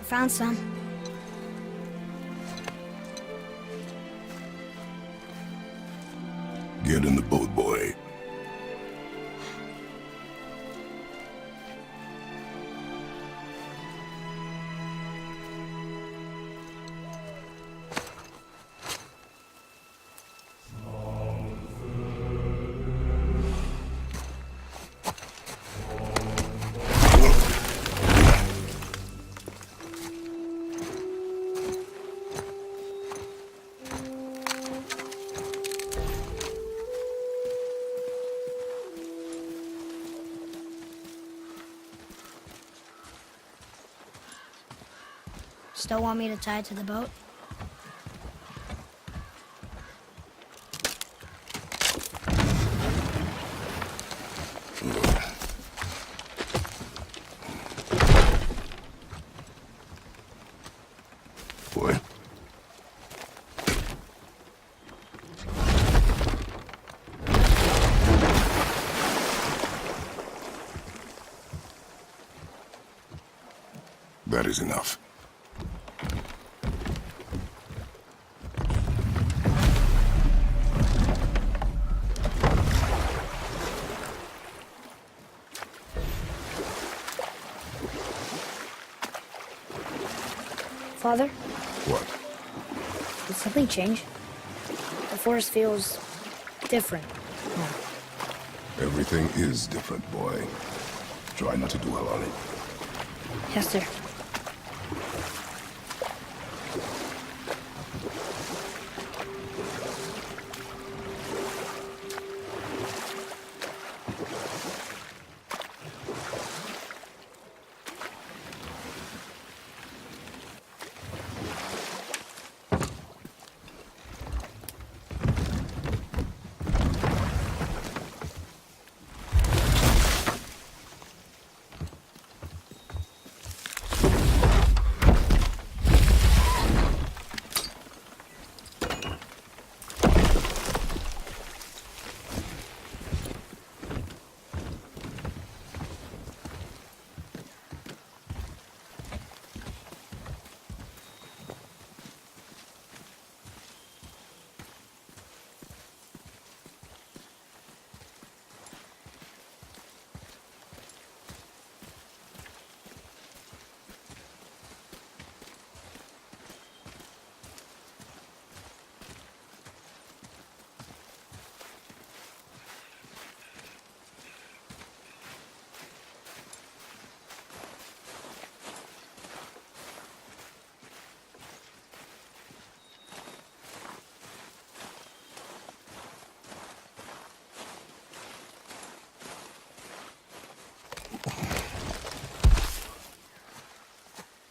Found some. Get in the boat, boy. Still want me to tie it to the boat? Boy. That is enough. Father, What? did something change? The forest feels different. Everything is different, boy. Try not to dwell on it. Yes, sir.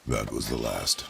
That was the last.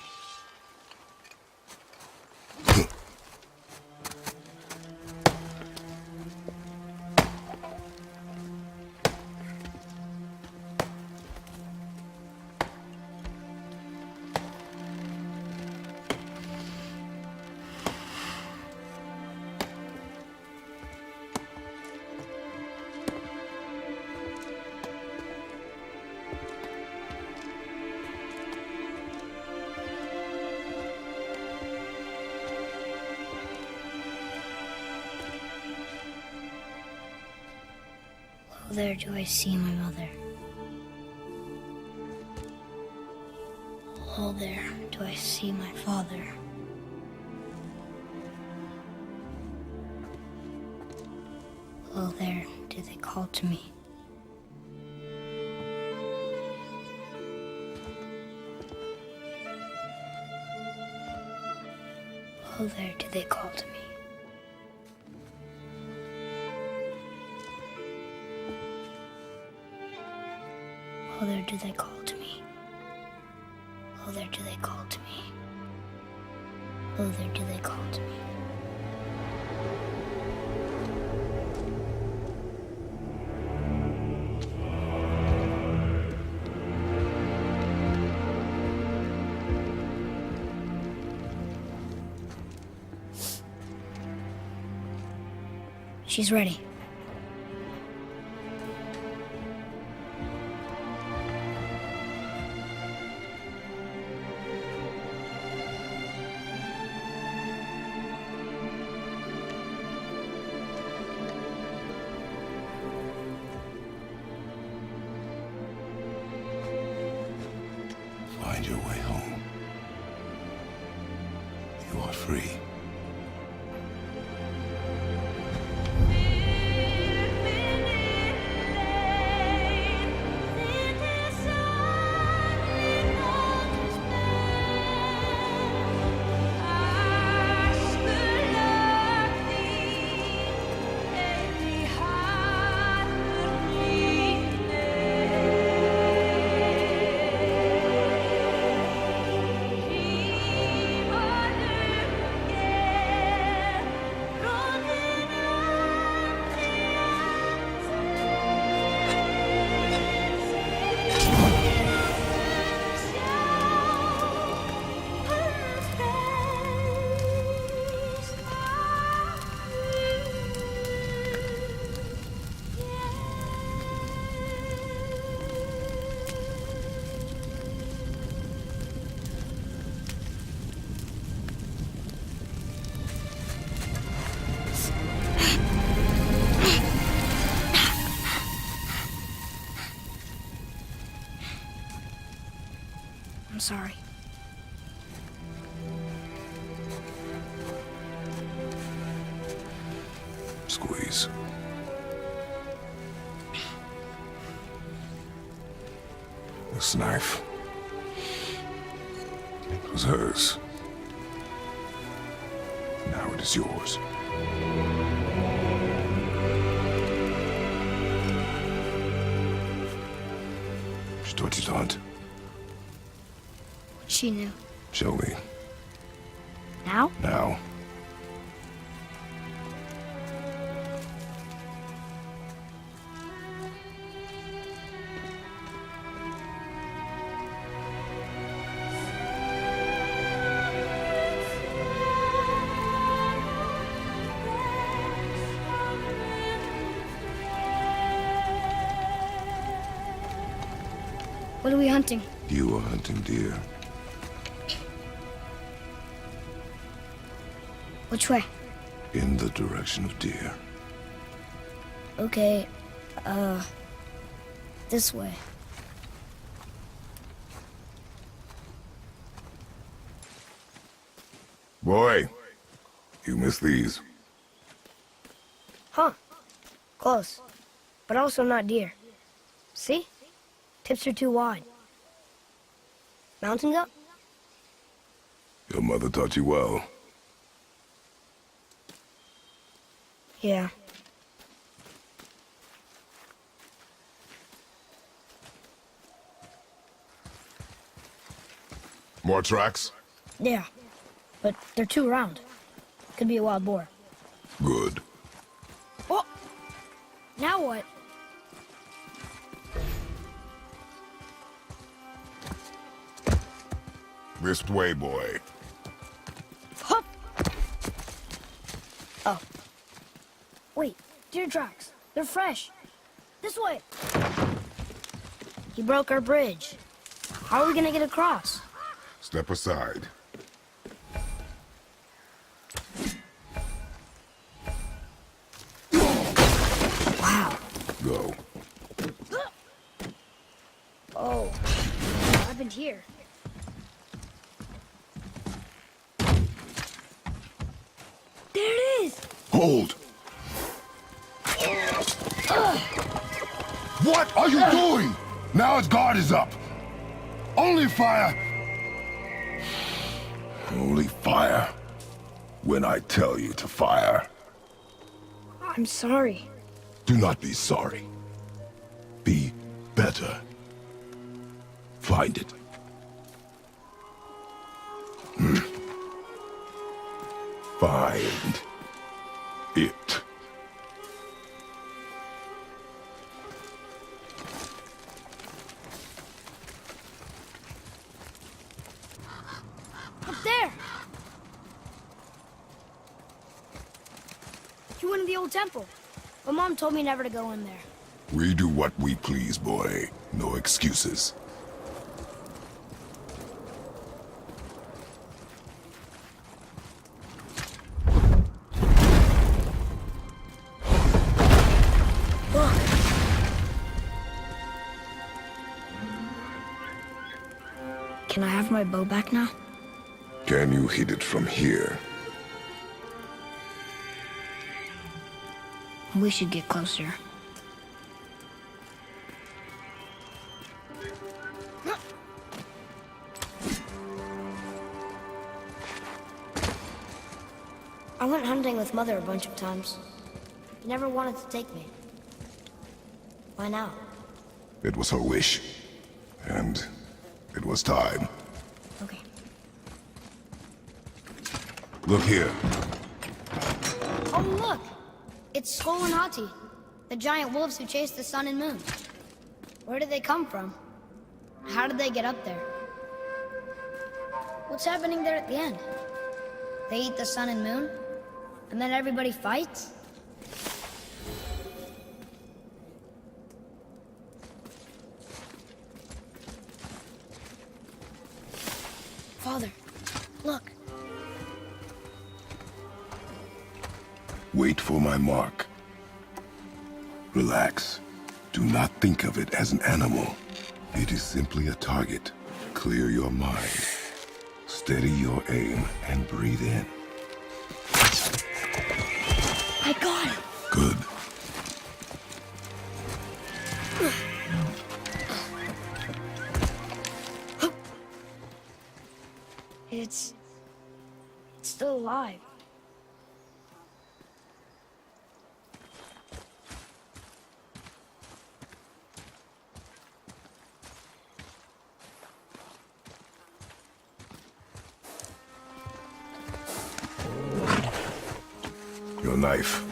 Oh, there do I see my mother. Oh, there do I see my father. Oh, there do they call to me. Oh, there do they call to me. Oh, there do they call to me. Oh, there do they call to me. Oh, there do they call to me. She's ready. find your way home. You are free. I'm sorry. Squeeze. This knife. It was hers. Now it is yours. Что тебе надо? She knew. Show me. Now? Now. What are we hunting? You are hunting deer. Which way? In the direction of deer. Okay, this way. Boy, you missed these. Huh. Close. But also not deer. See? Tips are too wide. Mountain goat? Your mother taught you well. Yeah. More tracks? Yeah. But they're too round. Could be a wild boar. Good. Oh! Now what? This way, boy. Hup! Oh. Wait, deer tracks. They're fresh. This way. He broke our bridge. How are we gonna get across? Step aside. Wow. Go. Oh. What happened here? There it is! Hold! What are you doing? Now its guard is up. Only fire. Only fire. When I tell you to fire. I'm sorry. Do not be sorry. Be better. Find it. Find it. Up there! You went to the old temple. My mom told me never to go in there. We do what we please, boy. No excuses. Can I have my bow back now? Can you hit it from here? We should get closer. I went hunting with Mother a bunch of times. She never wanted to take me. Why now? It was her wish. And it was time. Okay. Look here. Oh, look! It's Skull and Hati, the giant wolves who chased the sun and moon. Where did they come from? How did they get up there? What's happening there at the end? They eat the sun and moon? And then everybody fights? Father, look. Wait for my mark. Relax. Do not think of it as an animal. It is simply a target. Clear your mind. Steady your aim and breathe in. I got it. Good. It's still alive. Your knife.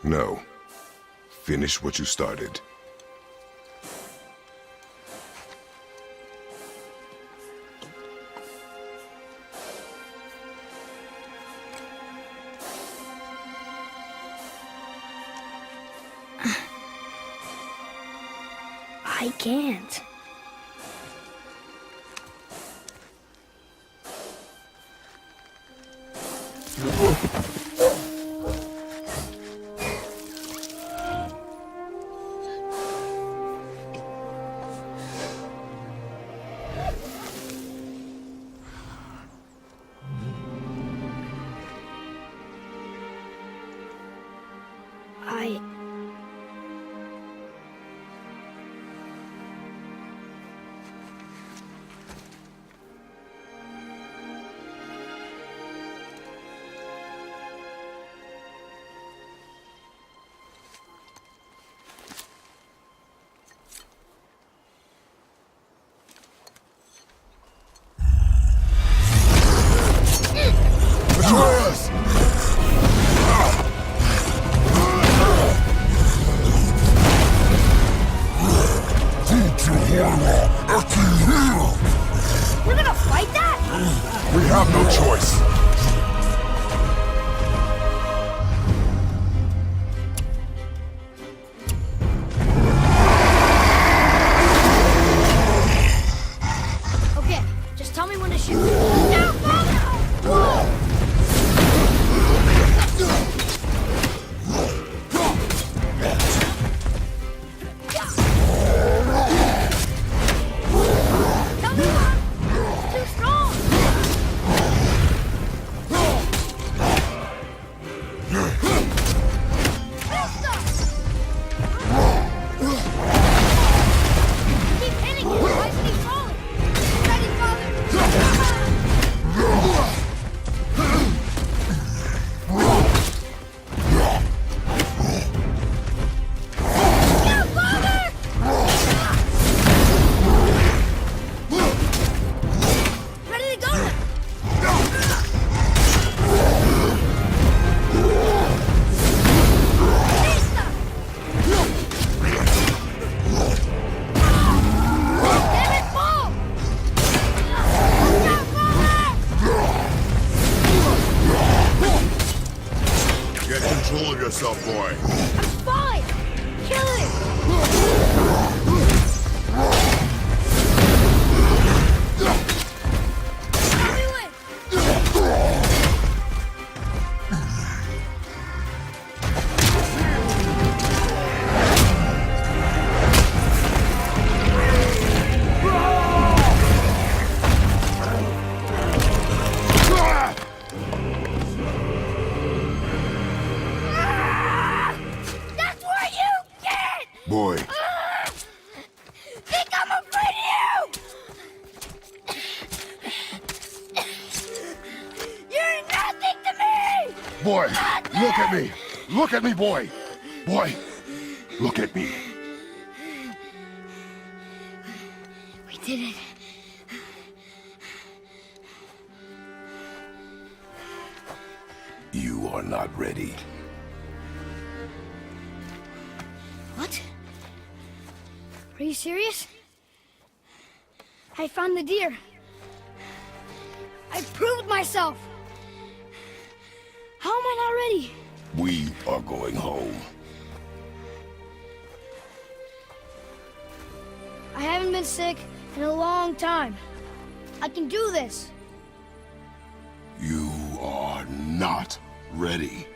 No. Finish what you started. I can't. We're gonna fight that? We have no choice. Okay, just tell me when to shoot. Now, Father! Whoa! Tell me when! Too strong! Keep hitting it! Why isn't he falling? Ready, ready to go now! Lista! Damn it, Paul! Watch out, father! Get control of yourself, boy. I'm fine! Kill it! Everyone! Boy, look at me! Look at me, boy! Boy, look at me! We did it. You are not ready. What? Are you serious? I found the deer. I proved myself. How am I not ready? We are going home. I haven't been sick in a long time. I can do this. You are not ready.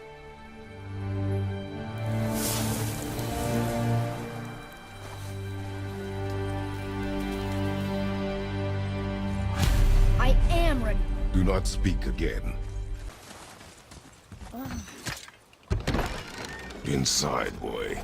I am ready. Do not speak again. Inside, boy.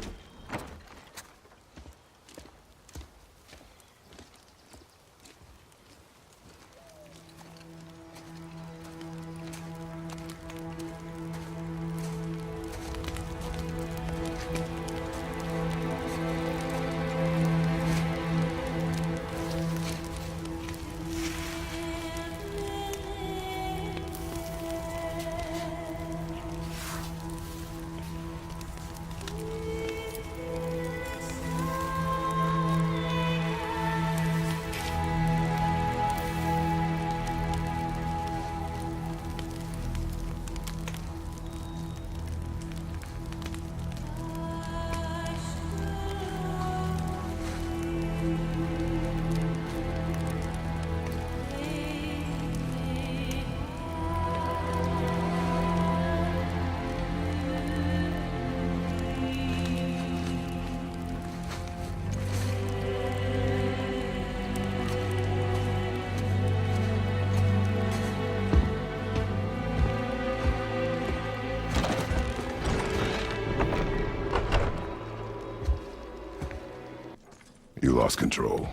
You lost control.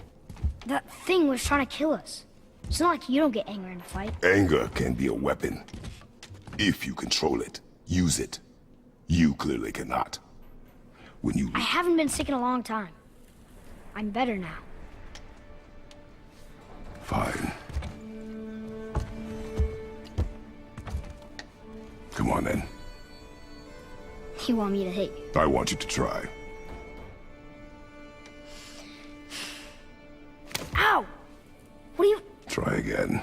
That thing was trying to kill us. It's not like you don't get angry in a fight. Anger can be a weapon. If you control it, use it. You clearly cannot. When you... I haven't been sick in a long time. I'm better now. Fine. Come on, then. You want me to hit you? I want you to try. Ow! What are you... Try again.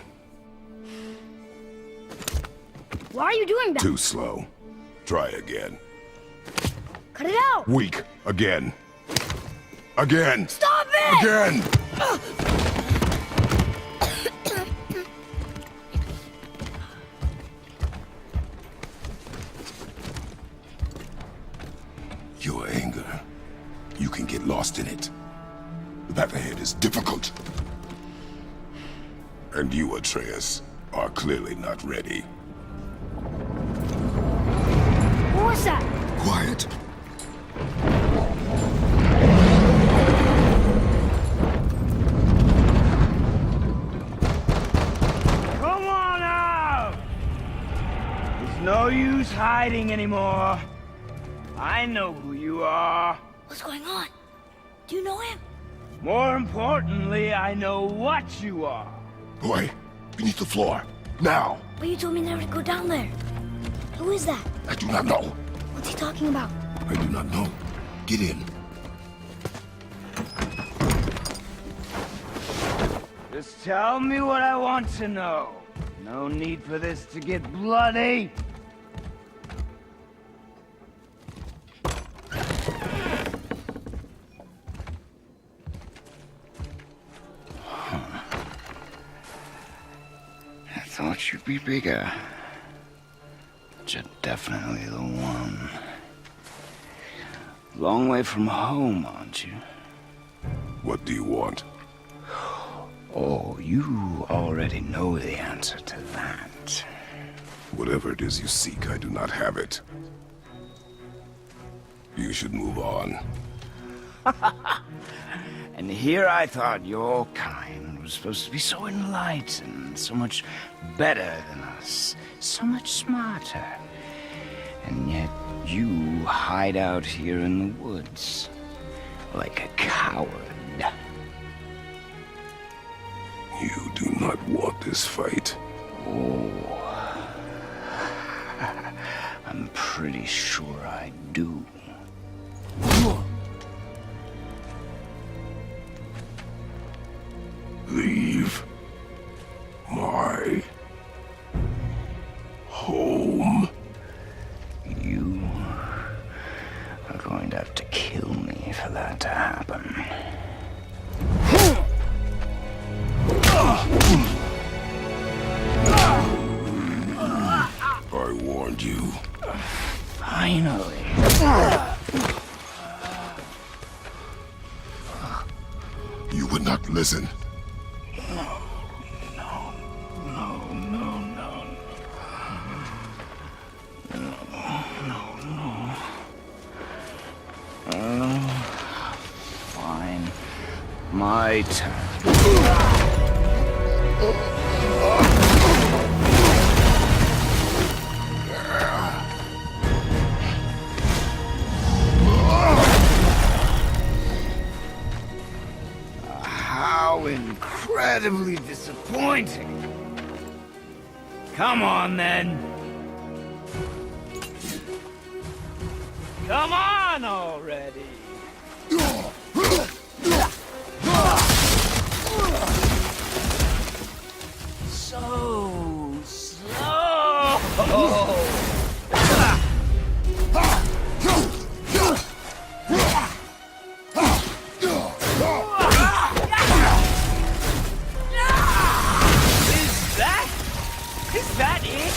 Why are you doing that? Too slow. Try again. Cut it out! Weak. Again. Again! Stop it! Again! Your anger. You can get lost in it. The path ahead is difficult. And you, Atreus, are clearly not ready. What was that? Quiet. Come on out! There's no use hiding anymore. I know who you are. What's going on? Do you know him? More importantly, I know what you are. Boy, beneath the floor. Now! But you told me never to go down there. Who is that? I do not know. What's he talking about? I do not know. Get in. Just tell me what I want to know. No need for this to get bloody. I thought you'd be bigger. But you're definitely the one. Long way from home, aren't you? What do you want? Oh, you already know the answer to that. Whatever it is you seek, I do not have it. You should move on. And here I thought your kind was supposed to be so enlightened, so much better than us, so much smarter. And yet you hide out here in the woods like a coward. You do not want this fight. Oh, I'm pretty sure I do. Leave my home. You are going to have to kill me for that to happen. I warned you. Finally. You would not listen. Fine. My turn. How incredibly disappointing. Come on, then. Come on already. So slow. Is that it?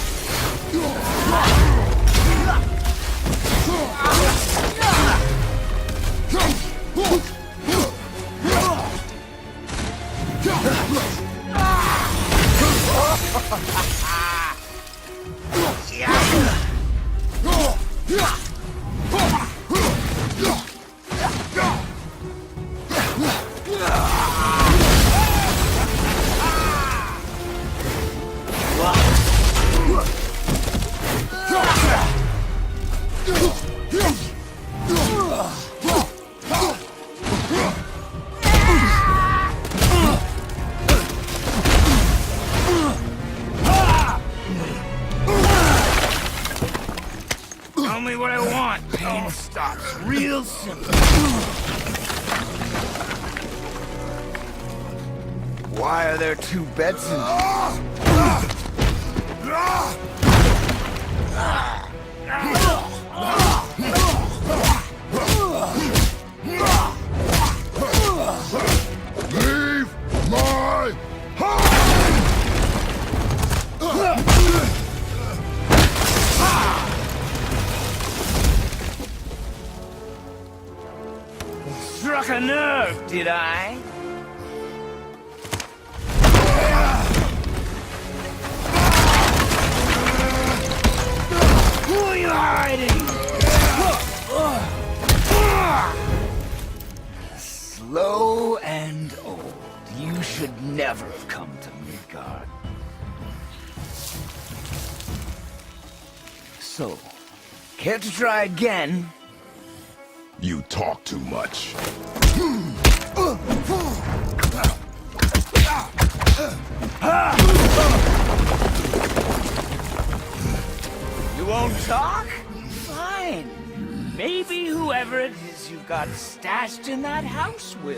Tell me what I want. Pain stops real simple. Why are there two beds in here? Leave my home! Struck a nerve, did I? Who are you hiding? Slow and old. You should never have come to Midgard. So, care to try again? You talk too much. You won't talk? Fine. Maybe whoever it is you've got stashed in that house will.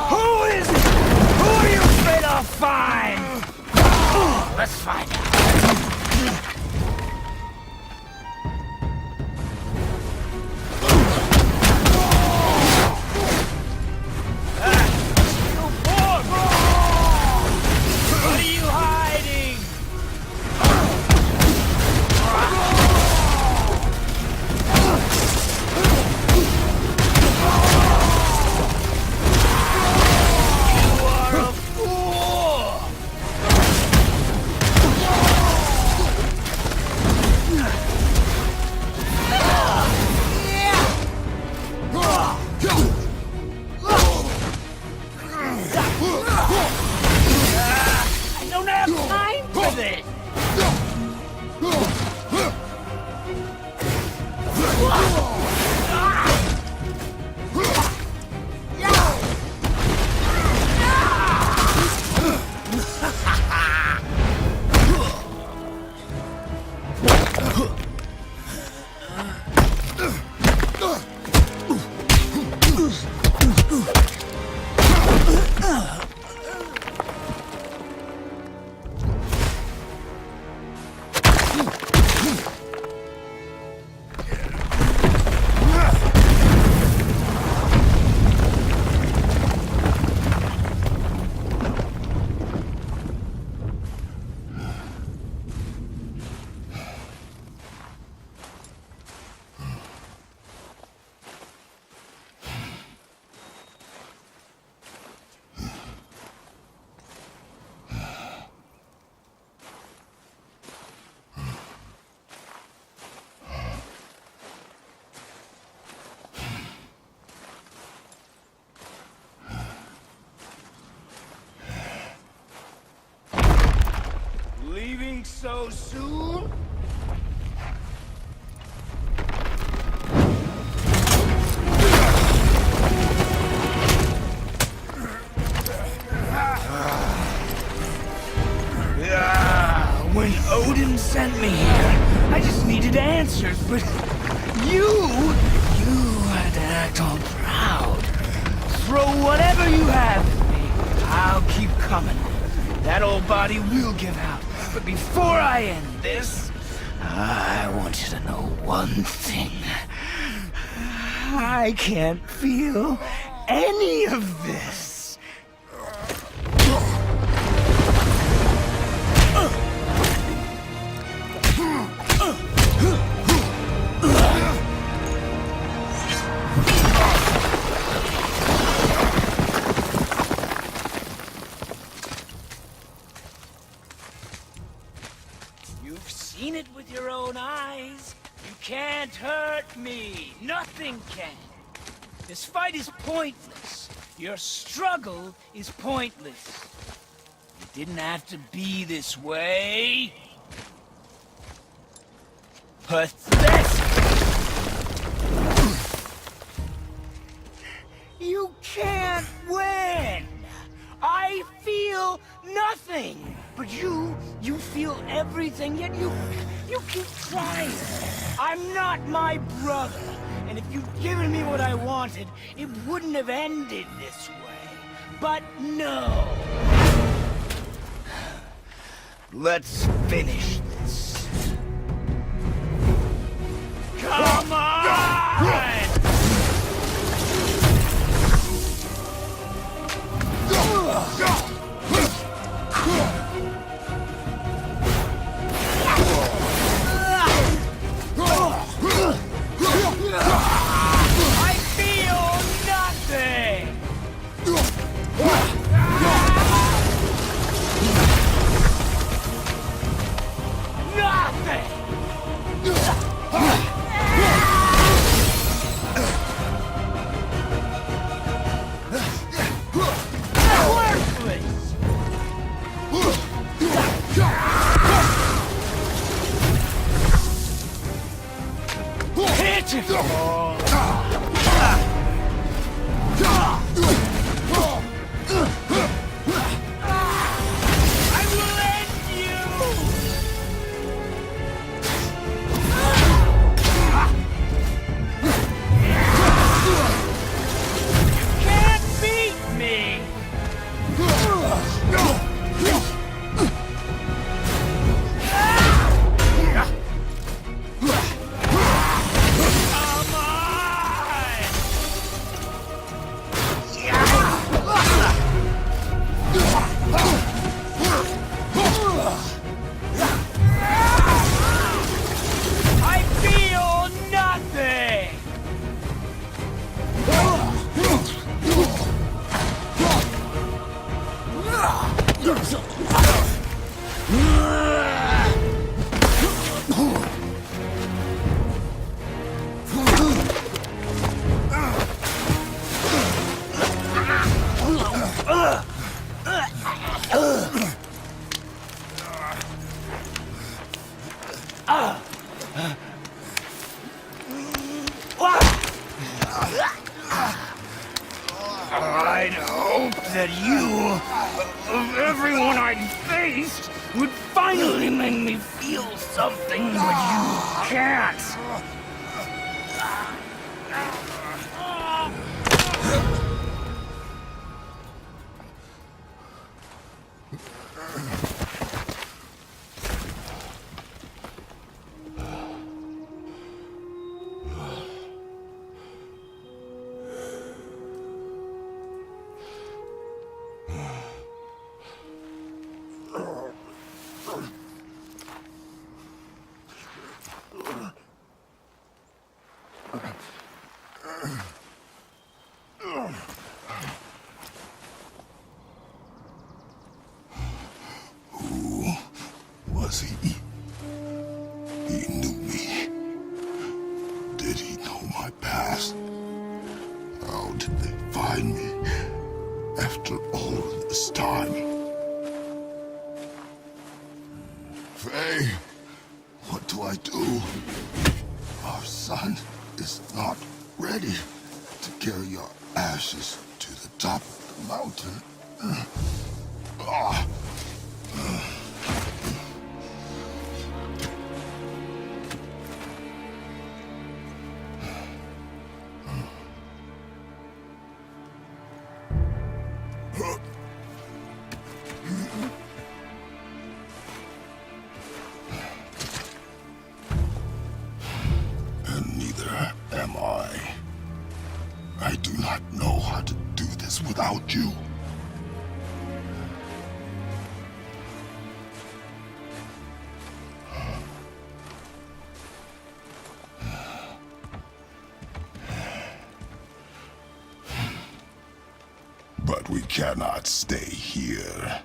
Who is it? Who are you afraid I'll find? Let's find out. What are you hiding? You are a fool! so soon? When Odin sent me here, I just needed answers, but you had to act all proud. Throw whatever you have at me. I'll keep coming. That old body will give out. But before I end this, I want you to know one thing. I can't feel any of this. You've seen it with your own eyes. You can't hurt me. Nothing can. This fight is pointless. Your struggle is pointless. It didn't have to be this way. Pathetic! You can't win! I feel nothing! But you feel everything, yet you keep trying. I'm not my brother, and if you'd given me what I wanted, it wouldn't have ended this way. But no! Let's finish this. Come on! I feel nothing! Nothing! Worthless! Pitiful! I will end you! You can't beat me! Come on! I feel nothing! I'd hoped that you, of everyone I'd faced, would finally make me feel something, but you can't. Was he? He knew me. Did he know my past? How did they find me after all this time? Faye, what do I do? Our son is not ready to carry your ashes to the top of the mountain. Ah. And neither am I. I do not know how to do this without you. But we cannot stay here.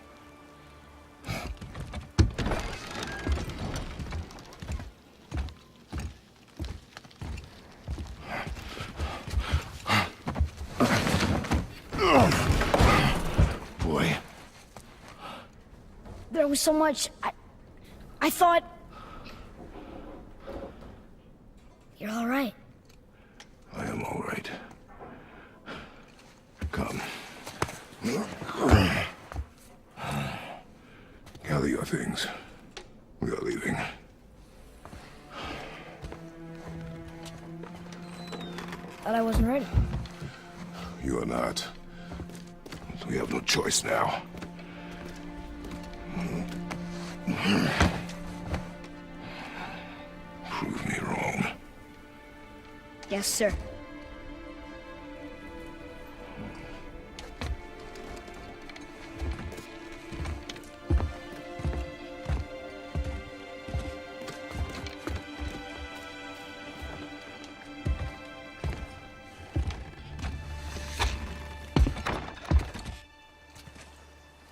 Boy. There was so much. I thought. You're all right. I am all right. Come. Gather your things. We are leaving. Thought I wasn't ready. You are not. We have no choice now. Prove me wrong. Yes, sir.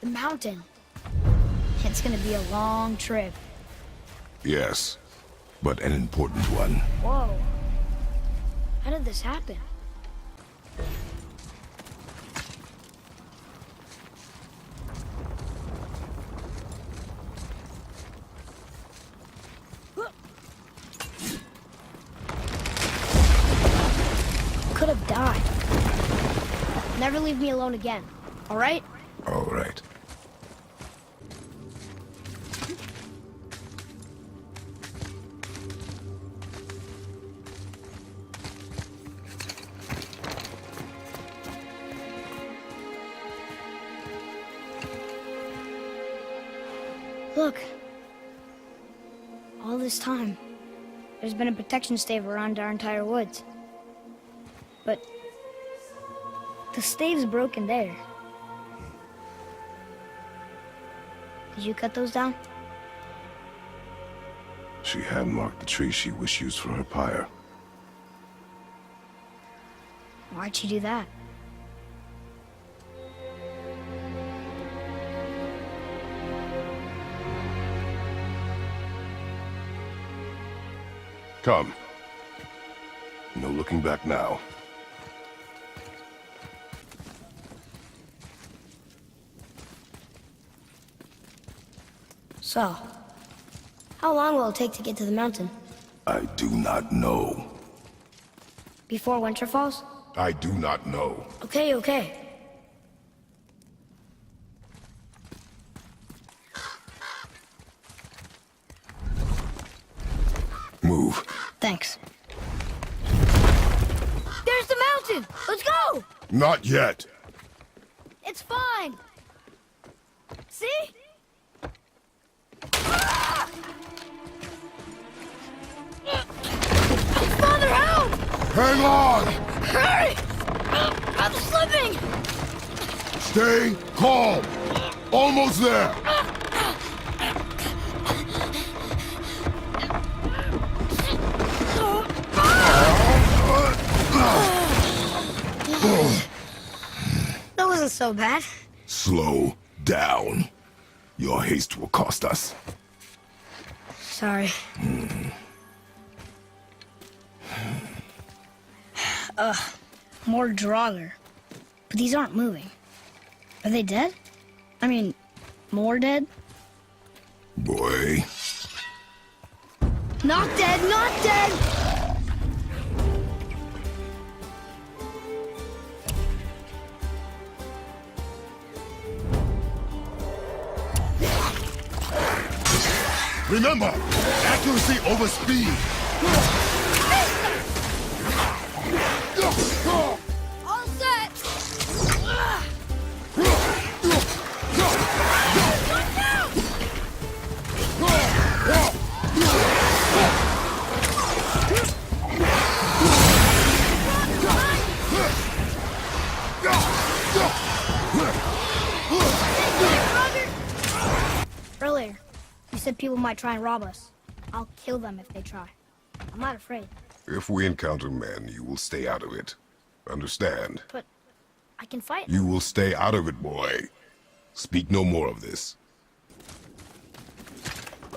The mountain. It's gonna be a long trip. Yes, but an important one. Whoa. How did this happen? Could have died. Never leave me alone again, all right? All right. Look. All this time, there's been a protection stave around our entire woods. But the stave's broken there. Did you cut those down? She hand marked the tree she wished used for her pyre. Why'd she do that? Come. No looking back now. So, how long will it take to get to the mountain? I do not know. Before winter falls? I do not know. Okay. Move. Thanks. There's the mountain! Let's go! Not yet. It's fine! See? Ah! Father, help! Hang on! Hurry! I'm slipping! Stay calm. Almost there. That wasn't so bad. Slow down. Your haste will cost us. Sorry. More Draugr. But these aren't moving. Are they dead? I mean, more dead? Boy, Not dead, not dead! Remember, accuracy over speed. All set! Earlier, you said people might try and rob us. I'll kill them if they try. I'm not afraid. If we encounter men, you will stay out of it. Understand? But I can fight. You will stay out of it, boy. Speak no more of this.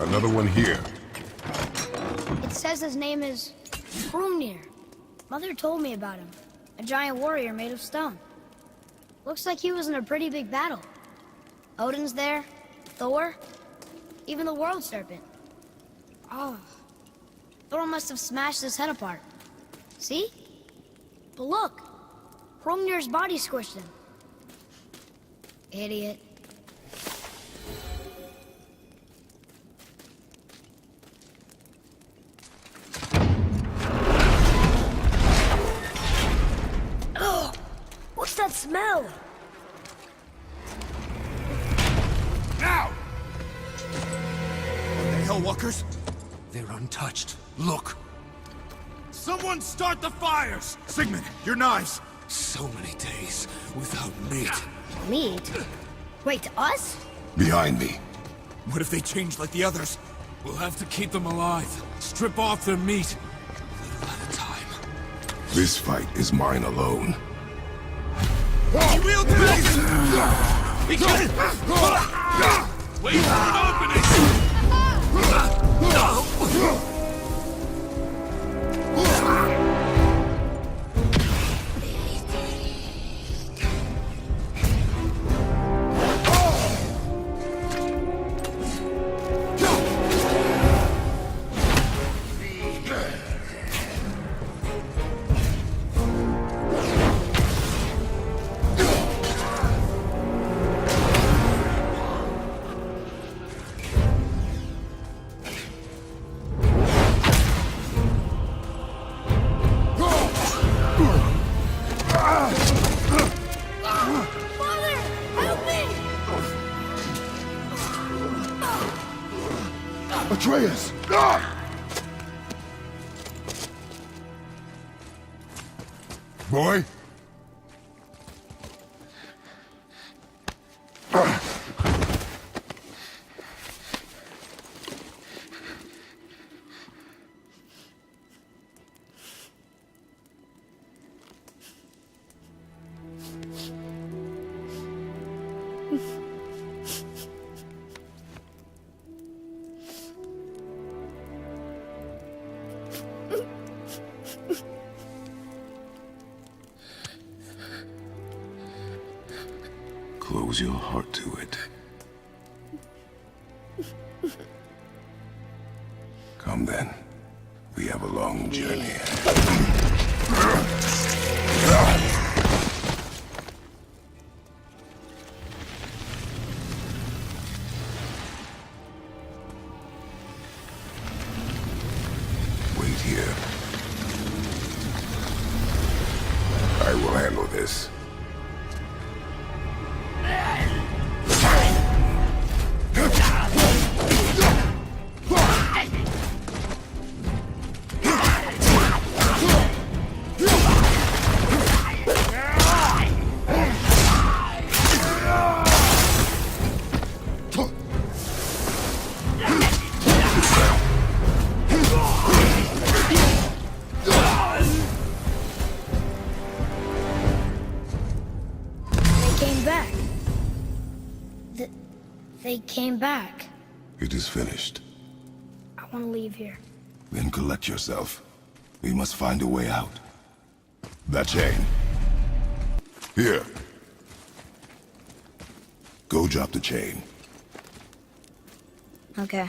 Another one here. It says his name is Hrungnir. Mother told me about him. A giant warrior made of stone. Looks like he was in a pretty big battle. Odin's there, Thor, even the World Serpent. Oh, Thor must have smashed his head apart. See? But look, Hrungnir's body squished him. Idiot. Oh, what's that smell? Now! The Hellwalkers? They're untouched. Look! Someone start the fires! Sigmund, your knives! So many days without meat. Meat? Wait, us? Behind me. What if they change like the others? We'll have to keep them alive. Strip off their meat. Little at a time. This fight is mine alone. He wielded it! He can... Wait for an opening! Father, help me! Atreus! Boy? Close your heart to it. Come then. We have a long journey. Wait here. I will handle this. They came back. It is finished. I want to leave here. Then collect yourself. We must find a way out. That chain. Here. Go drop the chain. Okay.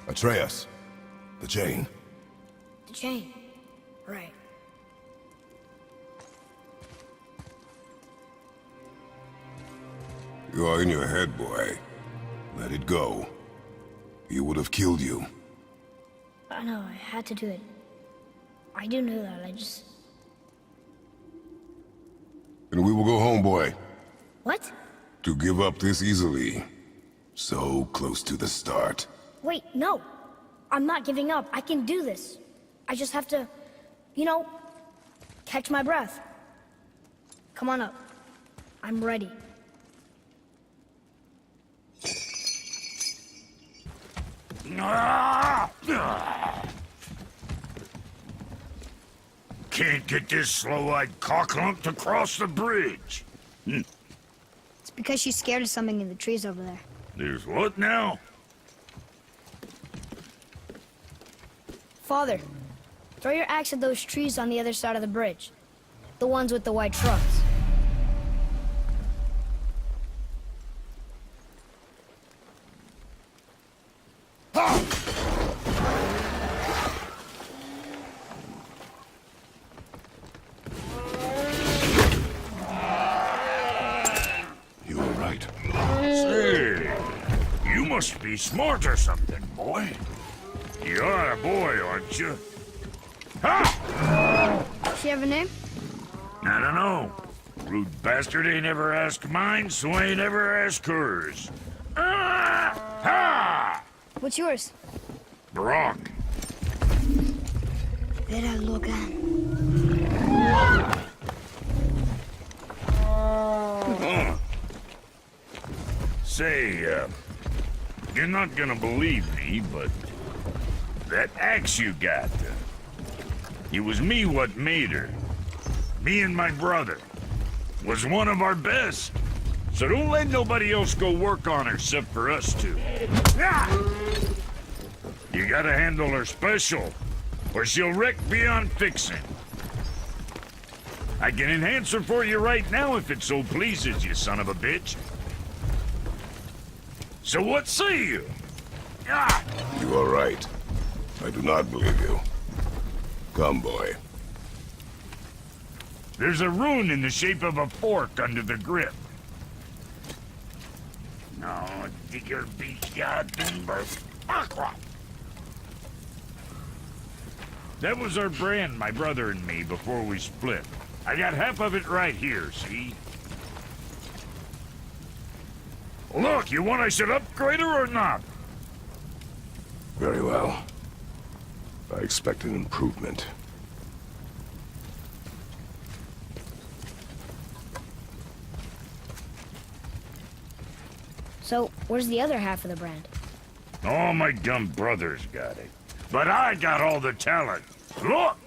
Atreus. The chain. The chain. Right. You are in your head, boy. Let it go. He would have killed you. I know, I had to do it. I do know that, And we will go home, boy. What? To give up this easily. So close to the start. Wait, no. I'm not giving up. I can do this. I just have to, you know, catch my breath. Come on up. I'm ready. Can't get this slow-eyed cocklump to cross the bridge. It's because she's scared of something in the trees over there. There's what now? Father, throw your axe at those trees on the other side of the bridge. The ones with the white shrubs. You were right. Say, you must be smart or something, boy. You're a boy, aren't you? Ha! Does she have a name? I don't know. Rude bastard ain't ever asked mine, so ain't ever asked hers. Ha! What's yours? Brock. Vera Logan. Say, you're not gonna believe me, but that axe you got, it was me what made her. Me and my brother. Was one of our best. So don't let nobody else go work on her except for us two. Ah! You gotta handle her special, or she'll wreck beyond fixing. I can enhance her for you right now if it so pleases you, son of a bitch. So what say you? Ah! You are right. I do not believe you. Come, boy. There's a rune in the shape of a fork under the grip. No, digger beach Timber. That was our brand, my brother and me, before we split. I got half of it right here, see? Look, you want I should upgrade her or not? Very well. I expect an improvement. So, where's the other half of the brand? All my dumb brothers got it. But I got all the talent. Look!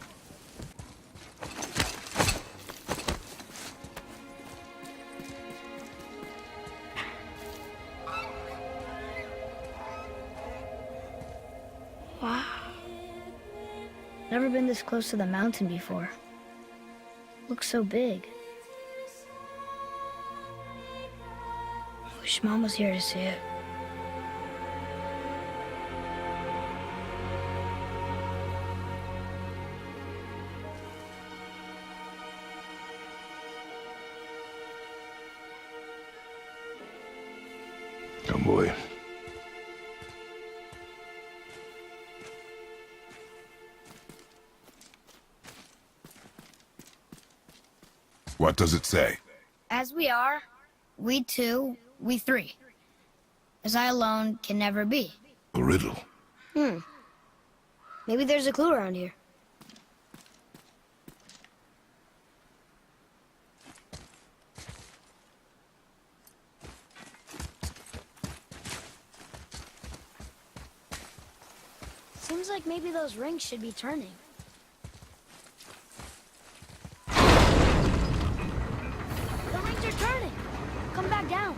Wow. Never been this close to the mountain before. Looks so big. Wish Mom was here to see it. Come, boy. What does it say? As we are, we two, we three. As I alone can never be. A riddle. Maybe there's a clue around here. Seems like maybe those rings should be turning. The rings are turning! Come back down.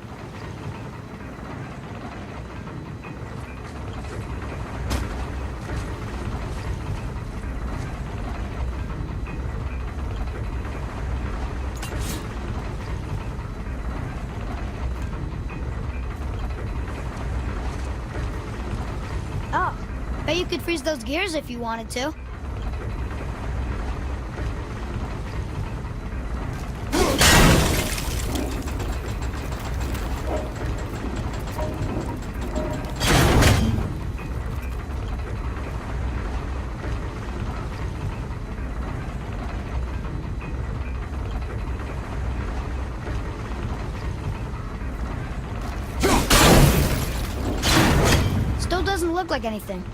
Oh, Bet you could freeze those gears if you wanted to. Still doesn't look like anything.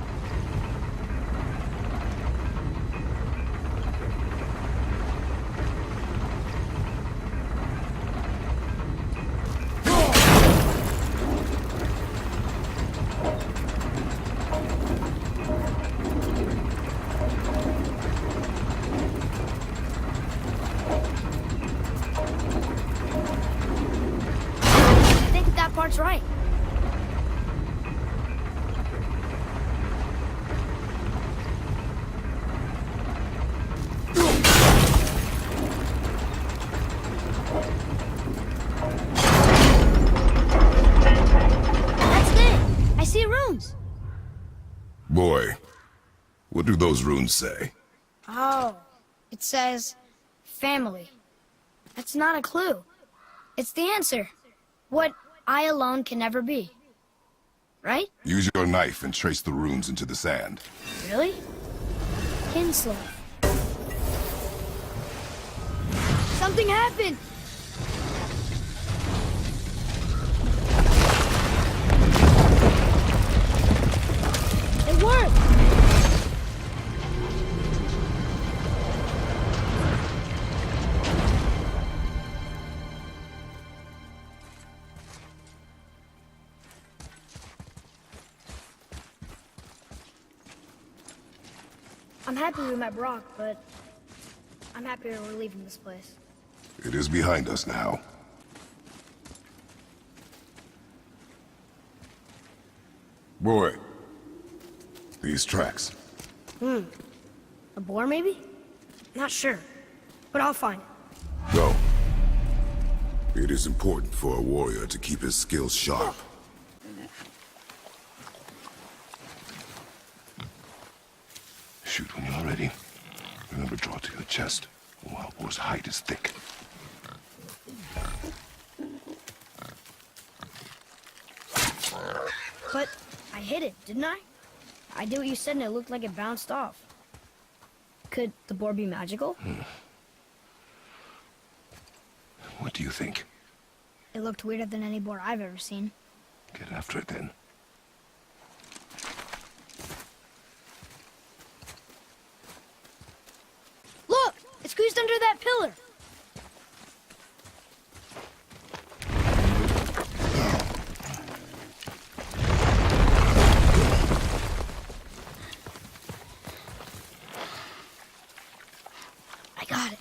I think that part's right. That's it! I see runes! Boy, what do those runes say? Oh, it says family. That's not a clue. It's the answer. What I alone can never be. Right? Use your knife and trace the runes into the sand. Really? Kinslow. Something happened! It worked! I'm happy we met Brock, but I'm happier we're leaving this place. It is behind us now. Boy, these tracks. A boar, maybe? Not sure, but I'll find it. Go. It is important for a warrior to keep his skills sharp. Shoot when you're ready. Remember, draw to your chest. A wild boar's hide is thick. But I hit it, didn't I? I did what you said and it looked like it bounced off. Could the boar be magical? What do you think? It looked weirder than any boar I've ever seen. Get after it then. Look! It squeezed under that pillar! I got it.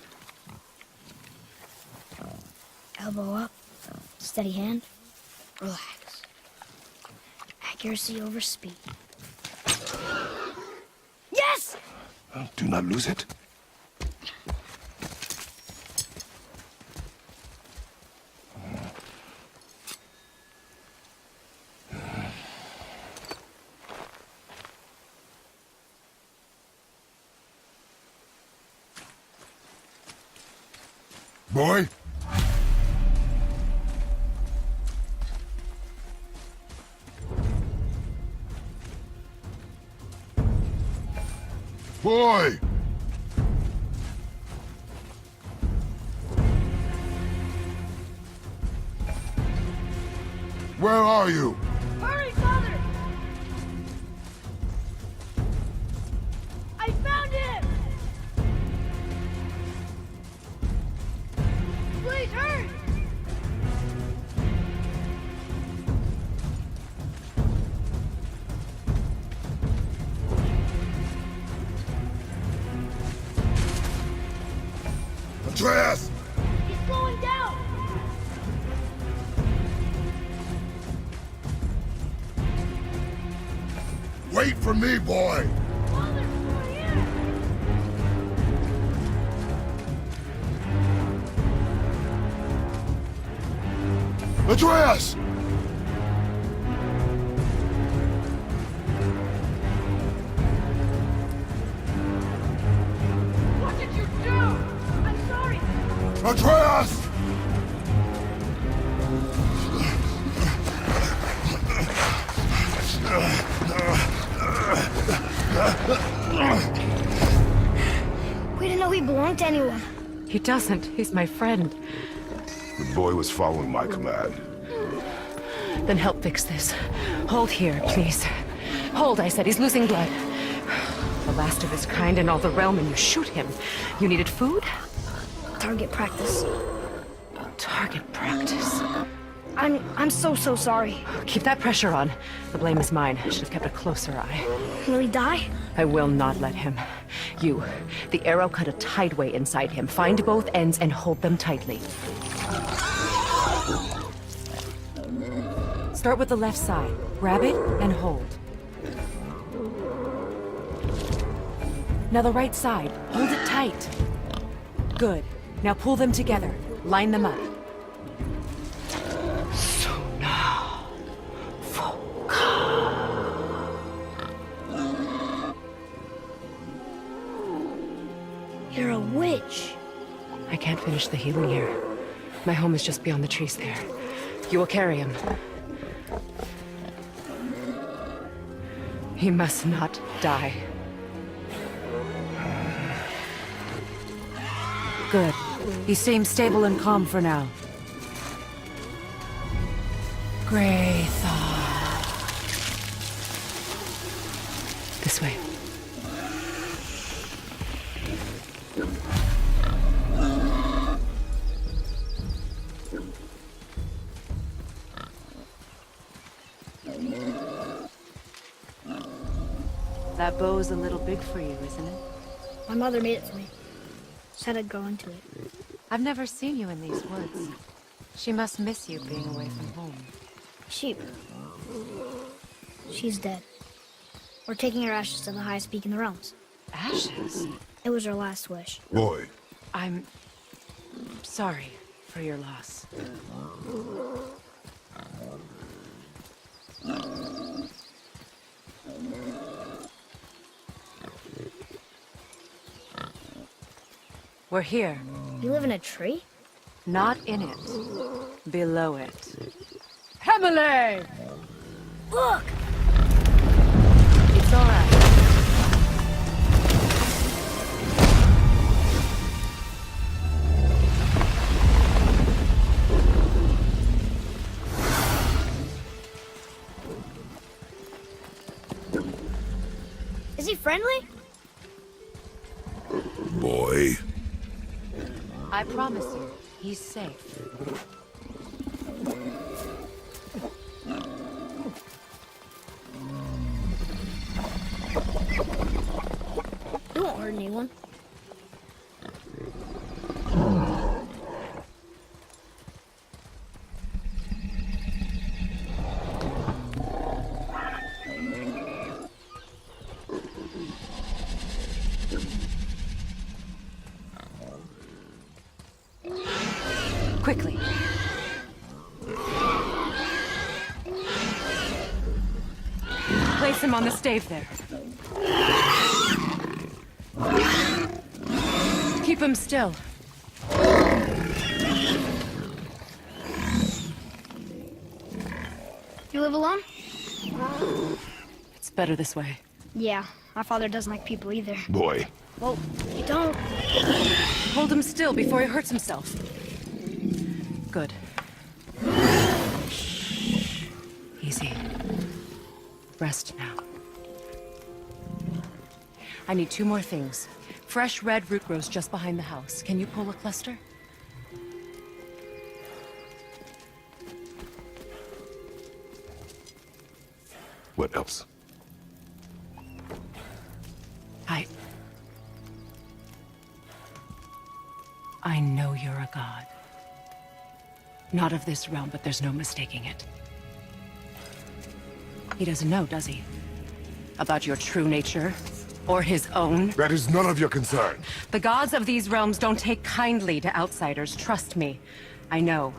Elbow up, steady hand, relax. Accuracy over speed. Yes! Do not lose it. Boy? Boy! Where are you? Hurry, Father! I found him! Please, hurry! Atreus! He's slowing down! Wait for me, boy! Father, over here! Atreus! Atreus! We didn't know he belonged to anyone. He doesn't. He's my friend. The boy was following my command. Then help fix this. Hold here, please. Hold, I said. He's losing blood. The last of his kind in all the realm, and you shoot him. You needed food? Target practice. Target practice. I'm so sorry. Keep that pressure on. The blame is mine. I should have kept a closer eye. Will he die? I will not let him. You, the arrow cut a tideway inside him. Find both ends and hold them tightly. Start with the left side. Grab it and hold. Now the right side. Hold it tight. Good. Now pull them together. Line them up. So now... You're a witch. I can't finish the healing here. My home is just beyond the trees there. You will carry him. He must not die. Good. He seems stable and calm for now. Great thought. This way. That bow's a little big for you, isn't it? My mother made it for me. Said I'd grow into it. I've never seen you in these woods. She must miss you being away from home. She's dead. We're taking her ashes to the highest peak in the realms. Ashes? It was her last wish. Boy, I'm sorry for your loss. We're here. You live in a tree? Not in it. Below it. Emily! Look! It's all right. Is he friendly? boy. I promise you, he's safe. You won't hurt anyone. Quickly. Place him on the stave there. Keep him still. You live alone? It's better this way. Yeah, my father doesn't like people either. Boy, Well, you don't. Hold him still before he hurts himself. Good. Easy. Rest now. I need 2 more things. Fresh red root grows just behind the house. Can you pull a cluster? what else? I know you're a god. Not of this realm, but there's no mistaking it. He doesn't know, does he? About your true nature? Or his own? That is none of your concern. The gods of these realms don't take kindly to outsiders, trust me. I know.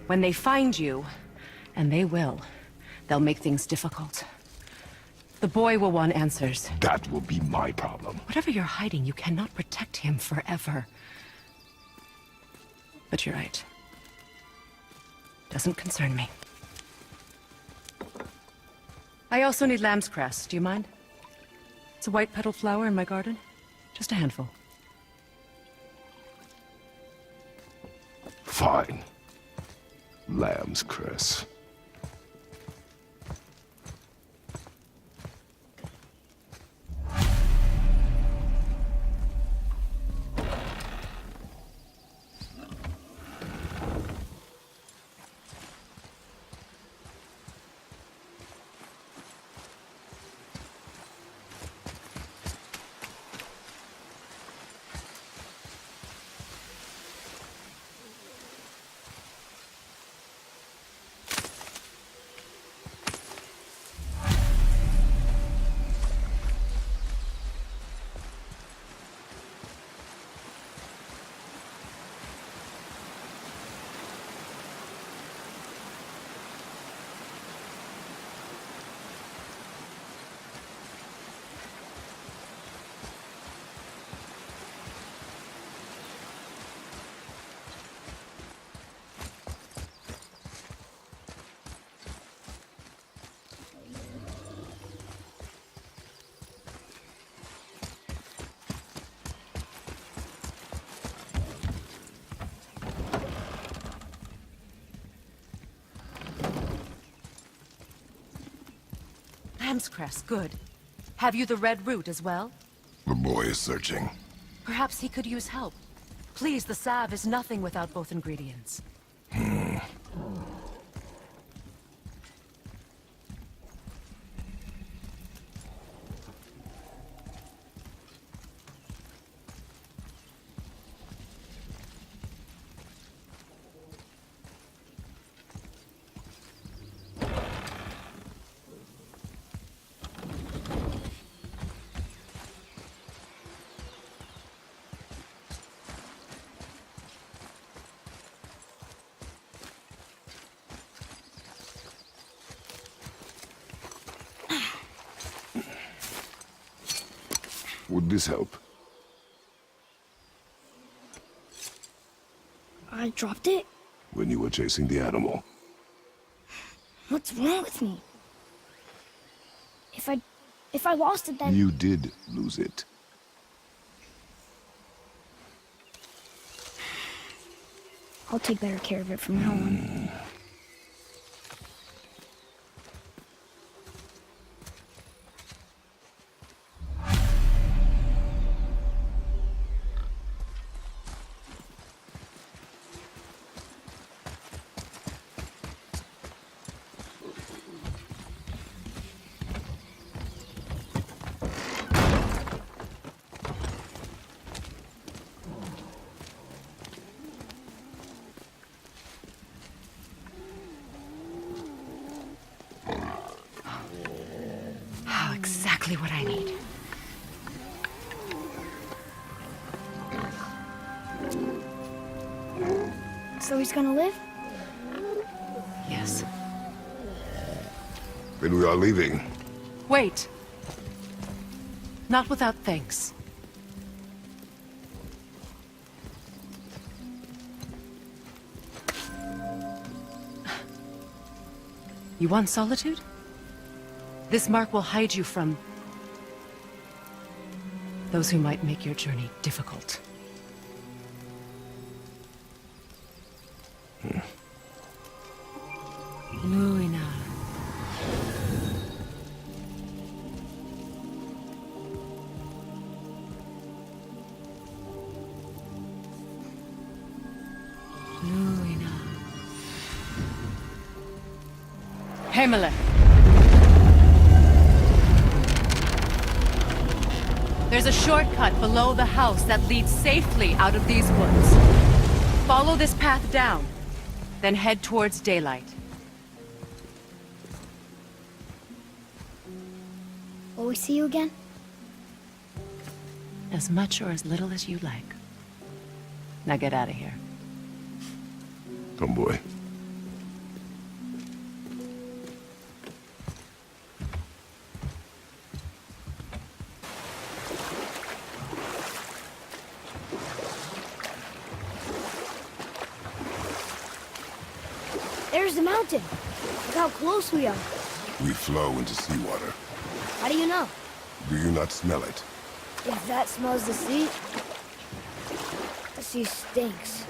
When they find you, and they will, they'll make things difficult. The boy will want answers. That will be my problem. Whatever you're hiding, you cannot protect him forever. But you're right. Doesn't concern me. I also need lamb's cress. Do you mind? It's a white petal flower in my garden. Just a handful. Fine. Lamb's cress. Lamb's cress, good. Have you the red root as well? The boy is searching. Perhaps he could use help. Please, the salve is nothing without both ingredients. Would this help? I dropped it? When you were chasing the animal. What's wrong with me? If I lost it, then... You did lose it. I'll take better care of it from now on. Exactly what I need. So he's gonna live? Yes. Then we are leaving. Wait. Not without thanks. You want solitude? This mark will hide you from those who might make your journey difficult. Luina. Luina. Himalaya. There's a shortcut below the house that leads safely out of these woods. Follow this path down, then head towards daylight. Will we see you again? As much or as little as you like. Now get out of here. Tomboy. there's the mountain. Look how close we are. We flow into seawater. How do you know? Do you not smell it? If that smells the sea, the sea stinks.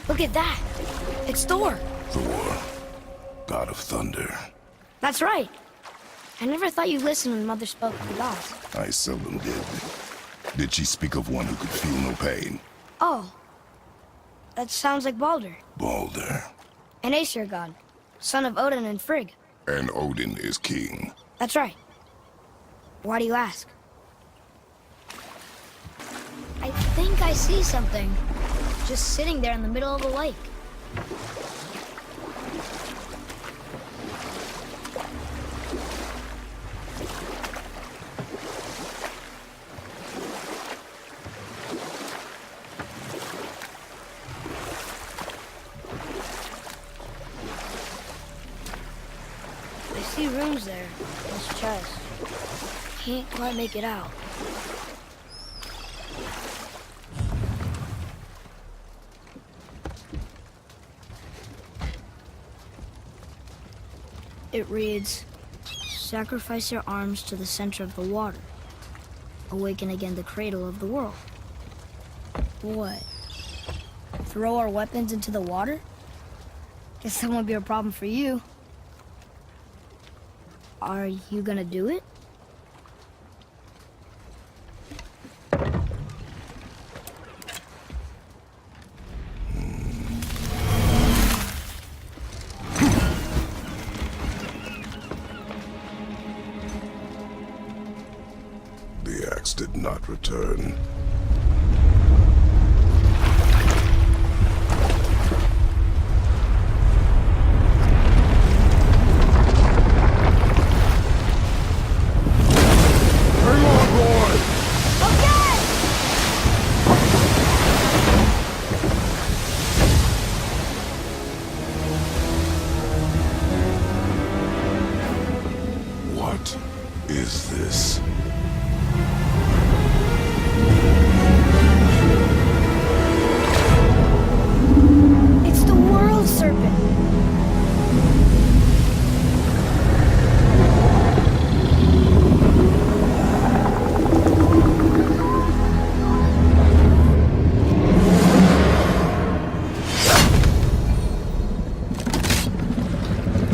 Look at that. It's Thor. Thor, god of thunder. That's right. I never thought you listened when Mother spoke of the gods. I seldom did. Did she speak of one who could feel no pain? Oh. That sounds like Baldur. Baldur. An Aesir god. Son of Odin and Frigg. And Odin is king. That's right. Why do you ask? I think I see something. Just sitting there in the middle of the lake. I see rooms there. This chest. Can't quite make it out. It reads, sacrifice your arms to the center of the water. Awaken again the cradle of the world. What? Throw our weapons into the water? Guess that won't be a problem for you. Are you gonna do it? The axe did not return. What is this? It's the world serpent.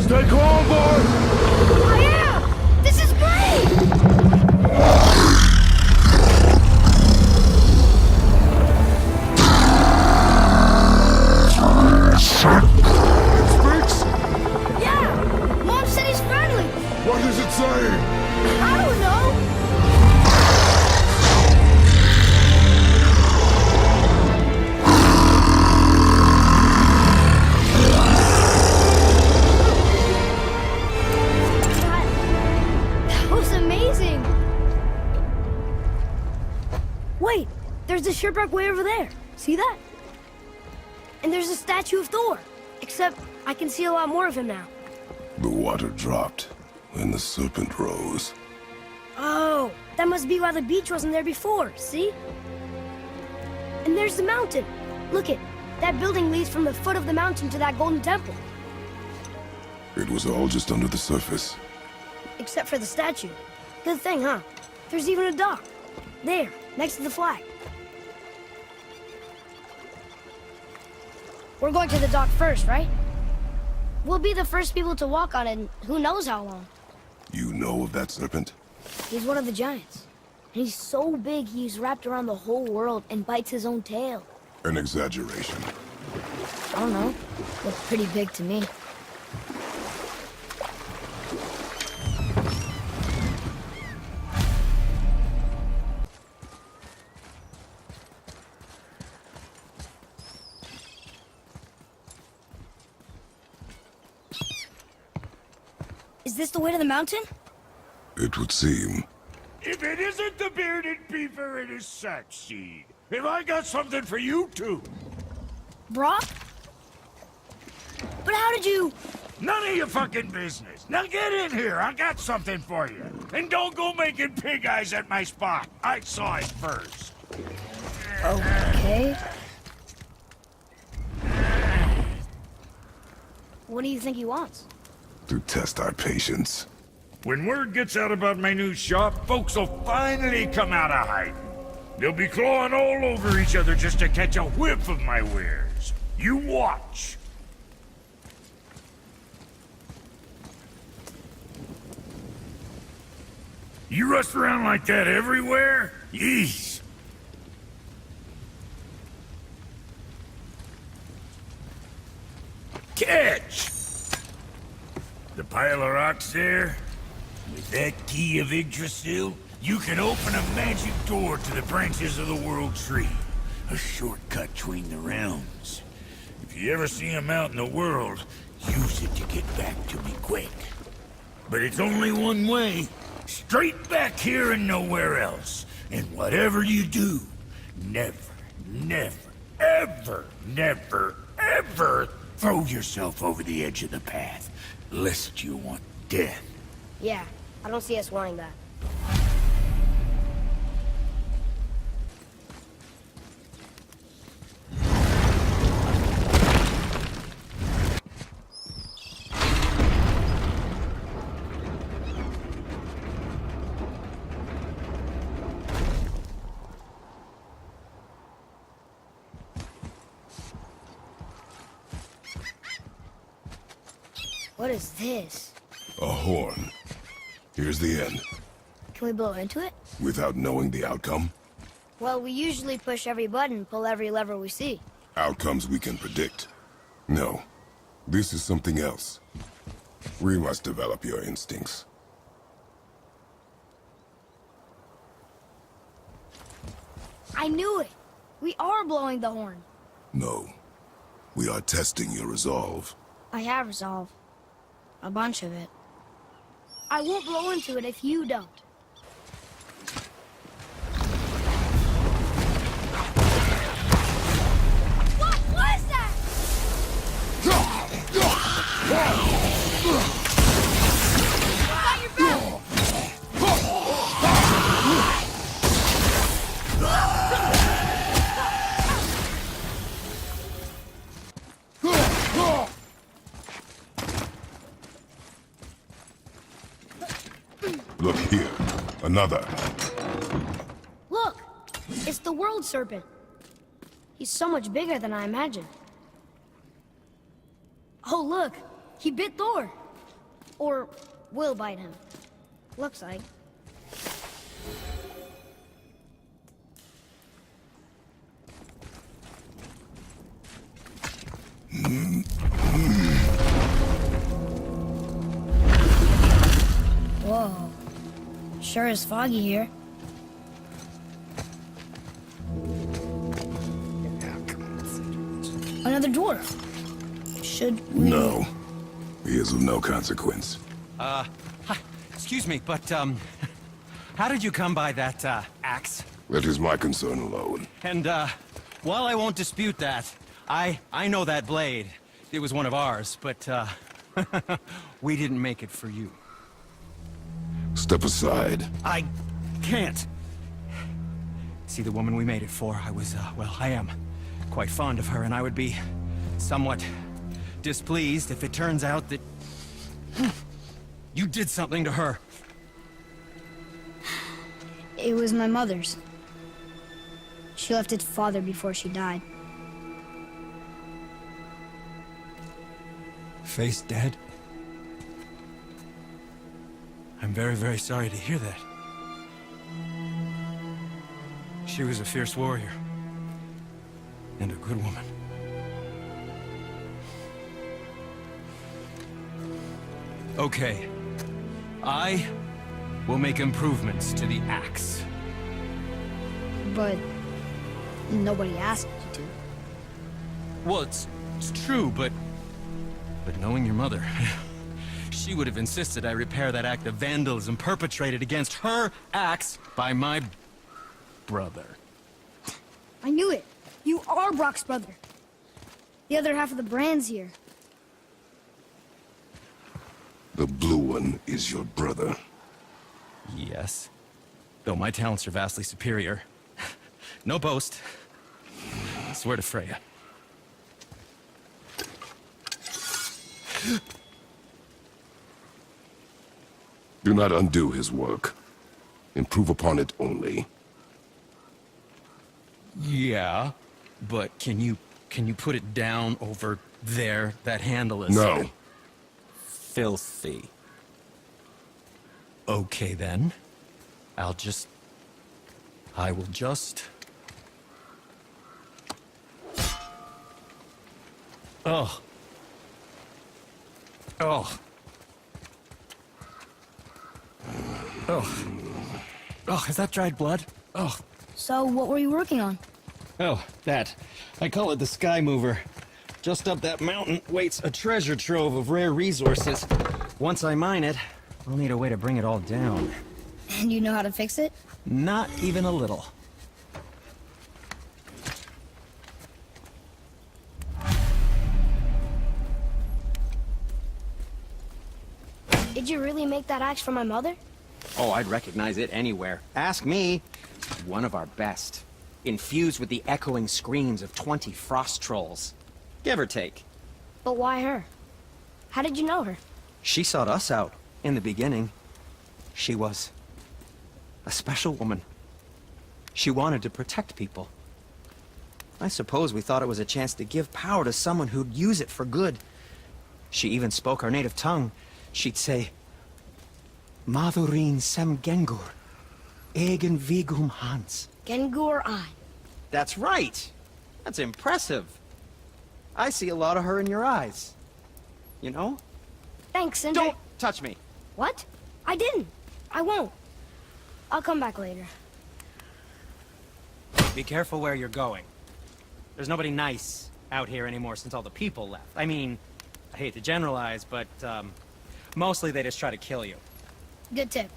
Stay calm, boy! I am! This is great! Speaks? Yeah! Mom said he's friendly! What does it say? I don't know! That was amazing! Wait! There's a shipwreck way over there. See that? And there's a statue of Thor. Except I can see a lot more of him now. The water dropped, and the serpent rose. Oh, that must be why the beach wasn't there before, see? And there's the mountain. Look it, that building leads from the foot of the mountain to that golden temple. It was all just under the surface. Except for the statue. Good thing, huh? There's even a dock. There, next to the flag. We're going to the dock first, right? We'll be the first people to walk on it in who knows how long. You know of that serpent? He's one of the giants. And he's so big he's wrapped around the whole world and bites his own tail. An exaggeration. I don't know. Looked pretty big to me. Is this the way to the mountain? It would seem. If it isn't the bearded beaver in his sack seed, have I got something for you too? Brock? But how did you... None of your fucking business. Now get in here. I got something for you. And don't go making pig eyes at my spot. I saw it first. Okay. What do you think he wants? To test our patience. When word gets out about my new shop, folks will finally come out of hiding. They'll be clawing all over each other just to catch a whiff of my wares. You watch. You rush around like that everywhere? Yeesh. Catch! The pile of rocks there? With that key of Yggdrasil, you can open a magic door to the branches of the World Tree. A shortcut between the realms. If you ever see him out in the world, use it to get back to me quick. But it's only one way. Straight back here and nowhere else. And whatever you do, never, ever throw yourself over the edge of the path, lest you want death. Yeah, I don't see us wanting that. What is this? A horn. Here's the end. Can we blow into it? Without knowing the outcome? Well, we usually push every button, pull every lever we see. Outcomes we can predict. No. This is something else. We must develop your instincts. I knew it! We are blowing the horn. No. We are testing your resolve. I have resolve. A bunch of it. I won't blow into it if you don't. What was that? Got your back! Look here. Another. Look! It's the World Serpent. He's so much bigger than I imagined. Oh, look! He bit Thor! Or will bite him. Looks like. Whoa. Sure is foggy here. Another dwarf. Should we... No. He is of no consequence. Hi. Excuse me, but, how did you come by that, axe? That is my concern alone. And, while I won't dispute that, I know that blade. It was one of ours, but, we didn't make it for you. Step aside. I can't. See, the woman we made it for, well, I am quite fond of her, and I would be somewhat displeased if it turns out that you did something to her. It was my mother's. She left its father before she died. Face dead? I'm very, very sorry to hear that. She was a fierce warrior. And a good woman. Okay. I will make improvements to the axe. But nobody asked you to. Well, it's true, but knowing your mother, she would have insisted I repair that act of vandalism perpetrated against her axe by my brother. I knew it. You are Brock's brother. The other half of the brand's here. The blue one is your brother. Yes. Though my talents are vastly superior. No boast. I swear to Freya. Do not undo his work. Improve upon it only. Yeah, but can you put it down over there? That handle is... No. Filthy. Okay then. I will just... Oh. Oh. Oh. Oh, is that dried blood? Oh. So, what were you working on? Oh, that. I call it the Sky Mover. Just up that mountain waits a treasure trove of rare resources. Once I mine it, I'll need a way to bring it all down. And you know how to fix it? Not even a little. Did you really make that axe for my mother? Oh, I'd recognize it anywhere. Ask me. One of our best. Infused with the echoing screams of 20 frost trolls. Give or take. But why her? How did you know her? She sought us out in the beginning. She was a special woman. She wanted to protect people. I suppose we thought it was a chance to give power to someone who'd use it for good. She even spoke our native tongue. She'd say, Madurin sem Gengur, egen vigum Hans. Gengur I. That's right! That's impressive. I see a lot of her in your eyes. You know? Thanks, Sindri. Don't touch me! What? I didn't. I won't. I'll come back later. Be careful where you're going. There's nobody nice out here anymore since all the people left. I mean, I hate to generalize, but, mostly they just try to kill you. Good tip.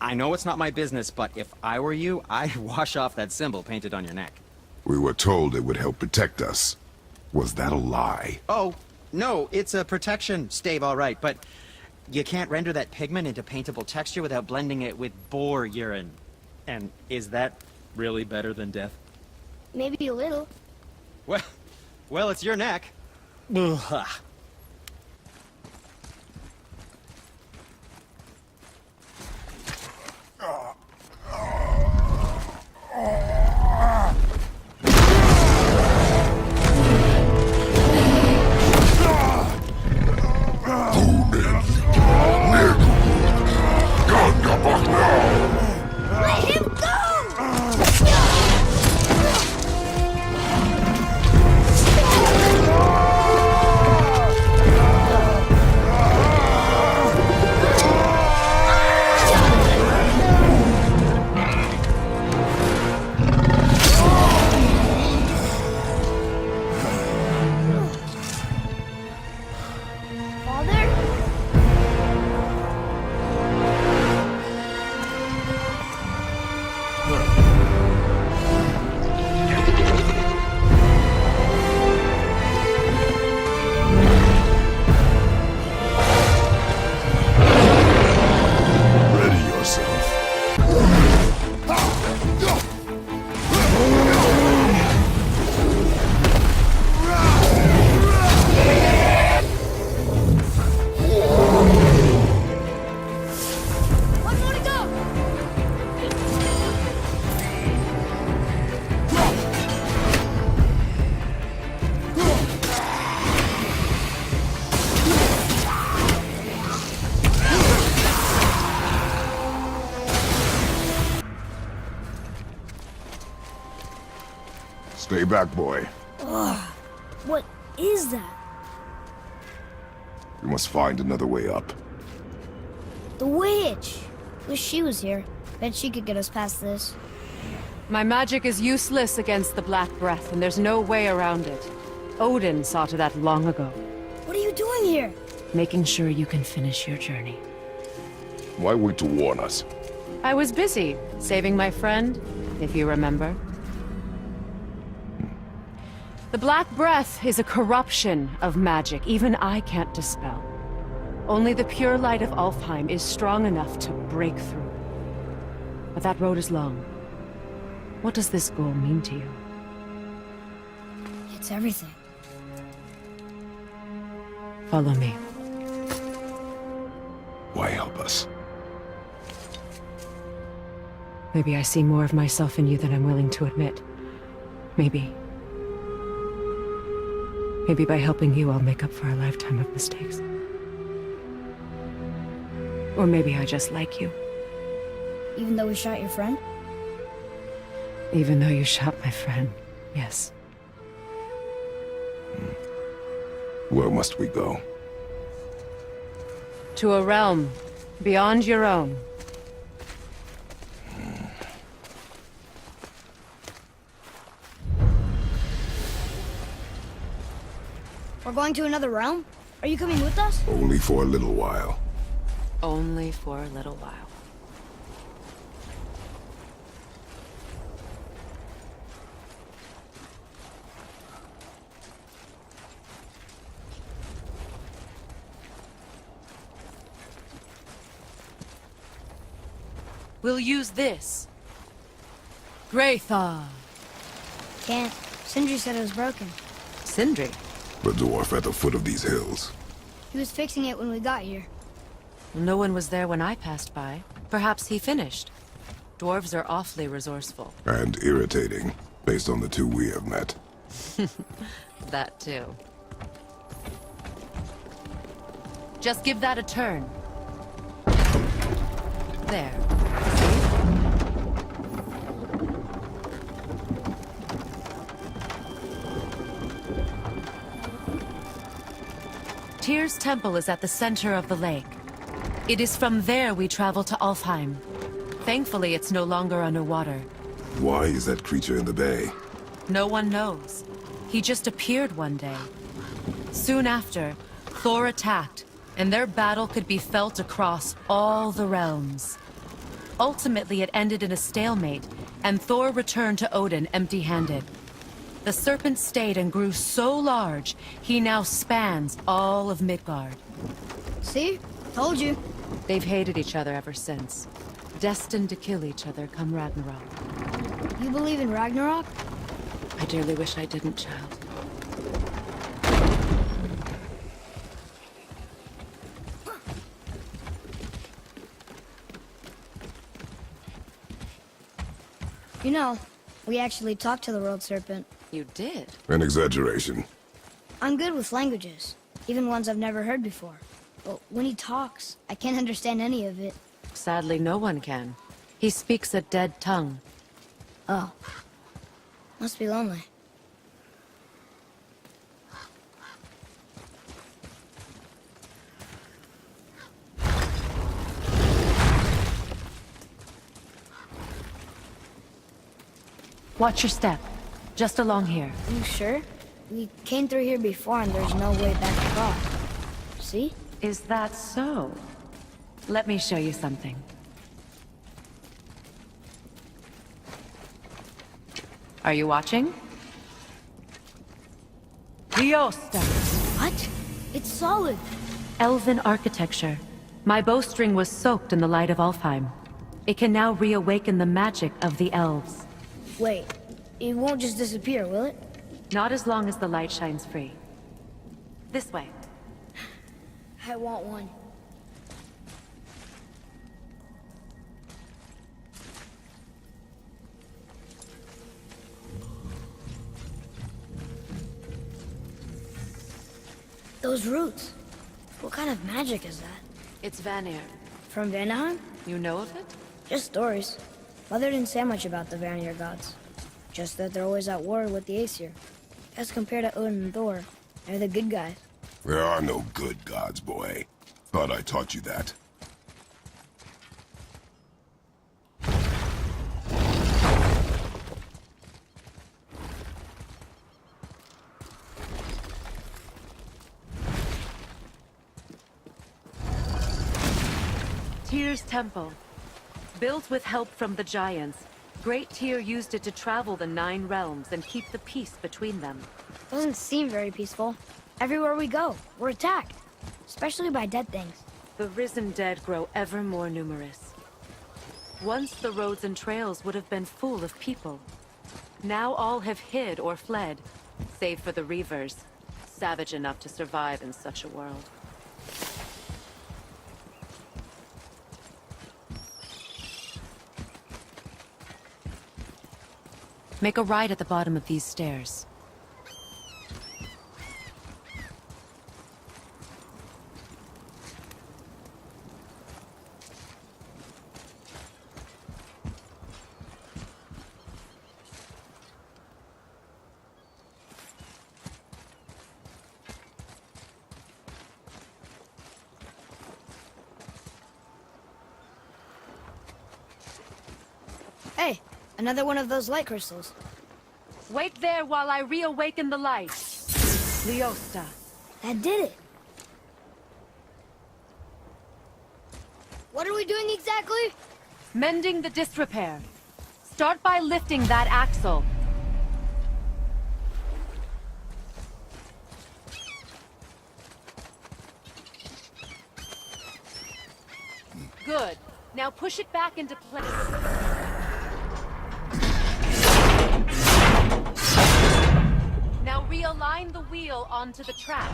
I know it's not my business, but if I were you, I'd wash off that symbol painted on your neck. We were told it would help protect us. Was that a lie? Oh, no, it's a protection stave, all right, but you can't render that pigment into paintable texture without blending it with boar urine. And is that really better than death? Maybe a little. Well, it's your neck. Ugh. Let him go! Stay back, boy. Ugh. What is that? We must find another way up. The witch! Wish she was here. Bet she could get us past this. My magic is useless against the Black Breath, and there's no way around it. Odin saw to that long ago. What are you doing here? Making sure you can finish your journey. Why wait to warn us? I was busy, saving my friend, if you remember. The Black Breath is a corruption of magic even I can't dispel. Only the pure light of Alfheim is strong enough to break through. But that road is long. What does this goal mean to you? It's everything. Follow me. Why help us? Maybe I see more of myself in you than I'm willing to admit. Maybe. Maybe by helping you, I'll make up for a lifetime of mistakes. Or maybe I just like you. Even though we shot your friend? Even though you shot my friend, yes. Where must we go? To a realm beyond your own. We're going to another realm? Are you coming with us? Only for a little while. Only for a little while. We'll use this. Graythaw. Can't. Sindri said it was broken. Sindri? The dwarf at the foot of these hills. He was fixing it when we got here. No one was there when I passed by. Perhaps he finished. Dwarves are awfully resourceful. And irritating, based on the two we have met. That too. Just give that a turn. There. Tyr's temple is at the center of the lake. It is from there we travel to Alfheim. Thankfully, it's no longer underwater. Why is that creature in the bay? No one knows. He just appeared one day. Soon after, Thor attacked, and their battle could be felt across all the realms. Ultimately, it ended in a stalemate, and Thor returned to Odin empty-handed. The serpent stayed and grew so large, he now spans all of Midgard. See? Told you. They've hated each other ever since. Destined to kill each other come Ragnarok. You believe in Ragnarok? I dearly wish I didn't, child. You know, we actually talked to the World Serpent. You did? An exaggeration. I'm good with languages, even ones I've never heard before. But when he talks, I can't understand any of it. Sadly, no one can. He speaks a dead tongue. Oh. Must be lonely. Watch your step. Just along here. You sure? We came through here before and there's no way back across. See? Is that so? Let me show you something. Are you watching? Diosta. What? It's solid. Elven architecture. My bowstring was soaked in the light of Alfheim. It can now reawaken the magic of the elves. Wait, it won't just disappear, will it? Not as long as the light shines free. This way. I want one. Those roots. What kind of magic is that? It's Vanir. From Vanaheim? You know of it? Just stories. Mother didn't say much about the Vanir gods. Just that they're always at war with the Aesir. As compared to Odin and Thor, they're the good guys. There are no good gods, boy. Thought I taught you that. Tyr's temple. Built with help from the giants, Great Tyr used it to travel the 9 realms and keep the peace between them. Doesn't seem very peaceful. Everywhere we go, we're attacked. Especially by dead things. The risen dead grow ever more numerous. Once the roads and trails would have been full of people. Now all have hid or fled, save for the Reavers, savage enough to survive in such a world. Make a right at the bottom of these stairs. Hey, another one of those light crystals. Wait there while I reawaken the light. Leosta. That did it. What are we doing exactly? Mending the disrepair. Start by lifting that axle. Good. Now push it back into place. Now realign the wheel onto the track.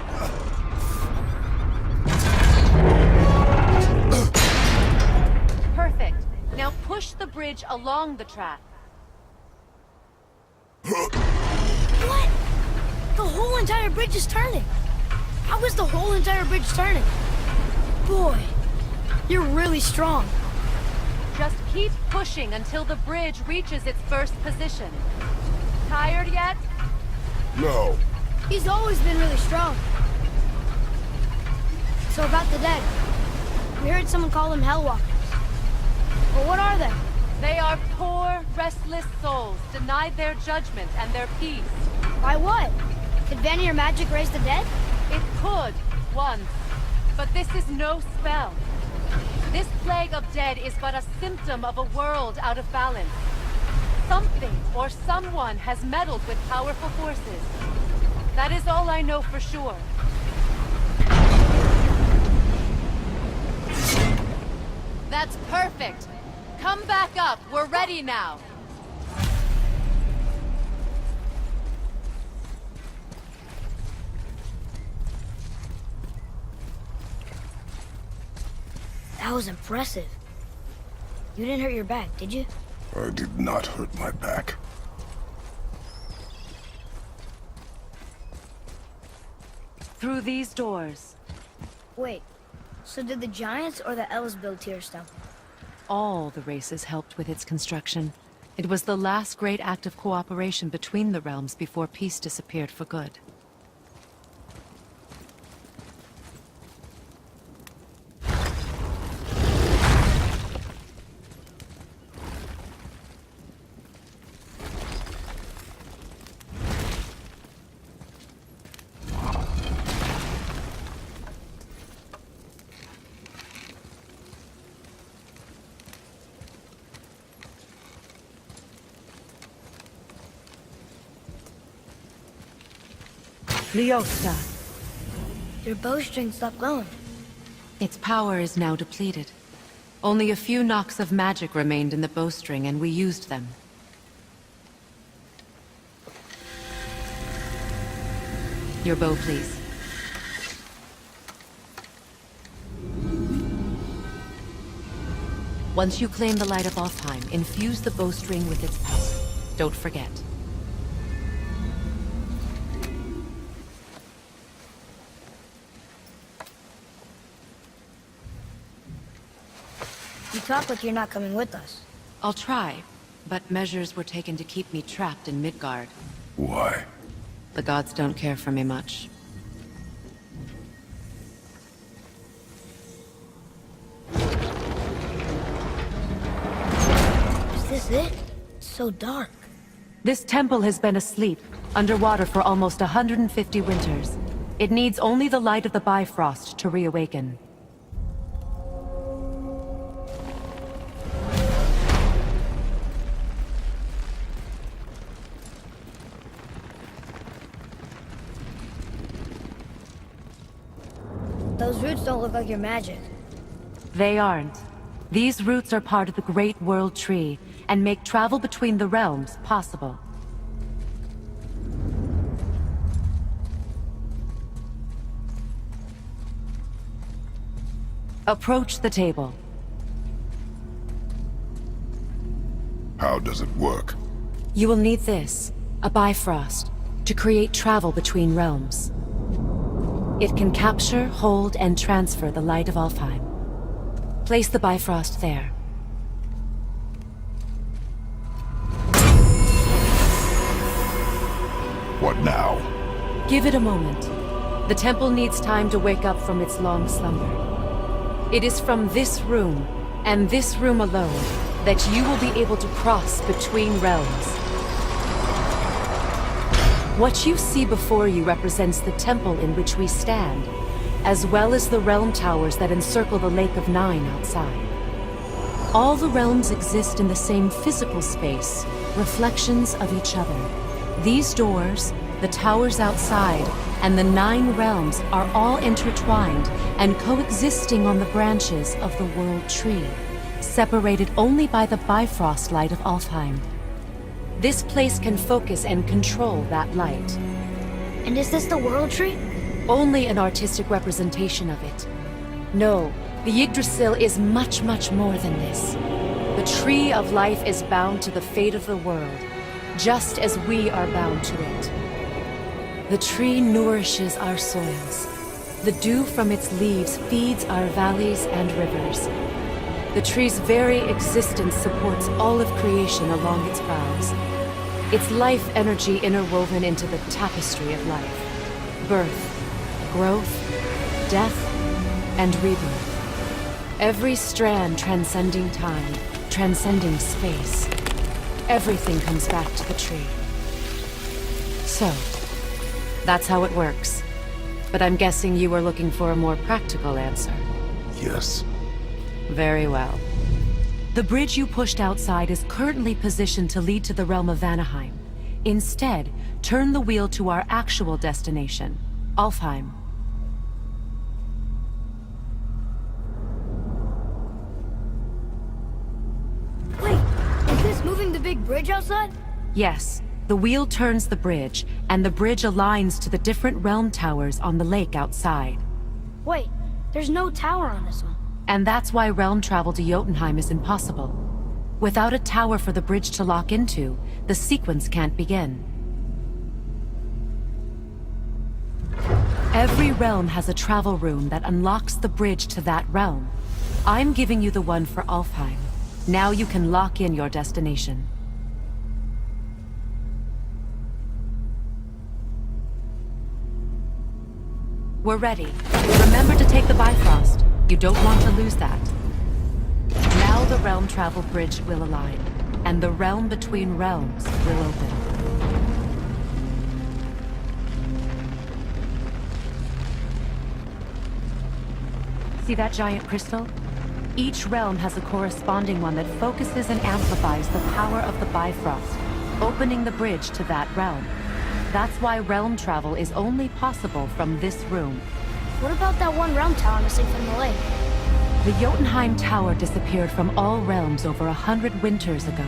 Perfect. Now push the bridge along the track. What? The whole entire bridge is turning. How is the whole entire bridge turning? Boy, you're really strong. Just keep pushing until the bridge reaches its first position. Tired yet? No. He's always been really strong. So about the dead. We heard someone call them Hellwalkers. But what are they? They are poor, restless souls, denied their judgment and their peace. By what? Could Vanir magic raise the dead? It could, once. But this is no spell. This plague of dead is but a symptom of a world out of balance. Something or someone has meddled with powerful forces. That is all I know for sure. That's perfect. Come back up. We're ready now. That was impressive. You didn't hurt your back, did you? I did not hurt my back. Through these doors. Wait, so did the Giants or the Elves build Tearstone? All the races helped with its construction. It was the last great act of cooperation between the realms before peace disappeared for good. Leosta. Your bowstring stopped glowing. Its power is now depleted. Only a few knocks of magic remained in the bowstring, and we used them. Your bow, please. Once you claim the Light of Alfheim, infuse the bowstring with its power. Don't forget. You talk like you're not coming with us. I'll try, but measures were taken to keep me trapped in Midgard. Why? The gods don't care for me much. Is this it? It's so dark. This temple has been asleep, underwater for almost 150 winters. It needs only the light of the Bifrost to reawaken. roots don't look like your magic. They aren't. These roots are part of the Great World Tree, and make travel between the realms possible. Approach the table. How does it work? You will need this, a Bifrost, to create travel between realms. It can capture, hold, and transfer the light of Alfheim. Place the Bifrost there. What now? Give it a moment. The temple needs time to wake up from its long slumber. It is from this room, and this room alone, that you will be able to cross between realms. What you see before you represents the temple in which we stand, as well as the realm towers that encircle the Lake of Nine outside. All the realms exist in the same physical space, reflections of each other. These doors, the towers outside, and the 9 realms are all intertwined and coexisting on the branches of the World Tree, separated only by the Bifrost light of Alfheim. This place can focus and control that light. And is this the World Tree? Only an artistic representation of it. No, the Yggdrasil is much, much more than this. The Tree of Life is bound to the fate of the world, just as we are bound to it. The tree nourishes our soils. The dew from its leaves feeds our valleys and rivers. The tree's very existence supports all of creation along its boughs. Its life energy interwoven into the tapestry of life. Birth, growth, death, and rebirth. Every strand transcending time, transcending space. Everything comes back to the tree. So, that's how it works. But I'm guessing you were looking for a more practical answer. Yes. Very well. The bridge you pushed outside is currently positioned to lead to the realm of Vanaheim. Instead, turn the wheel to our actual destination, Alfheim. Wait, is this moving the big bridge outside? Yes. The wheel turns the bridge, and the bridge aligns to the different realm towers on the lake outside. Wait, there's no tower on this one. And that's why realm travel to Jotunheim is impossible. Without a tower for the bridge to lock into, the sequence can't begin. Every realm has a travel room that unlocks the bridge to that realm. I'm giving you the one for Alfheim. Now you can lock in your destination. We're ready. Remember to take the Bifrost. You don't want to lose that. Now the realm travel bridge will align, and the realm between realms will open. See that giant crystal? Each realm has a corresponding one that focuses and amplifies the power of the Bifrost, opening the bridge to that realm. That's why realm travel is only possible from this room. What about that one realm tower missing from the lake? The Jotunheim Tower disappeared from all realms over 100 winters ago,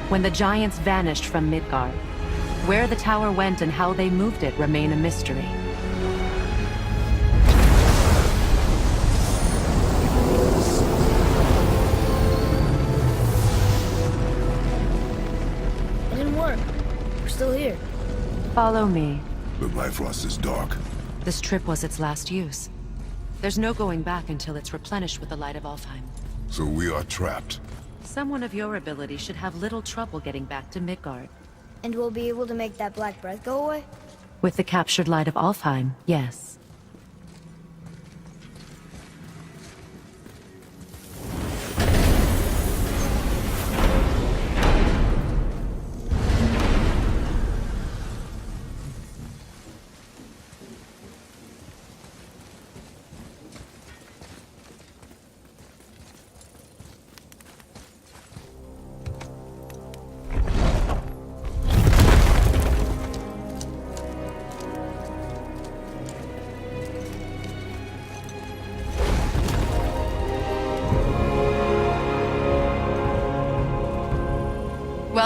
when the giants vanished from Midgard. Where the tower went and how they moved it remain a mystery. It didn't work. We're still here. Follow me. The Bifrost is dark. This trip was its last use. There's no going back until it's replenished with the light of Alfheim. So we are trapped. Someone of your ability should have little trouble getting back to Midgard. And we'll be able to make that black breath go away? With the captured light of Alfheim, yes.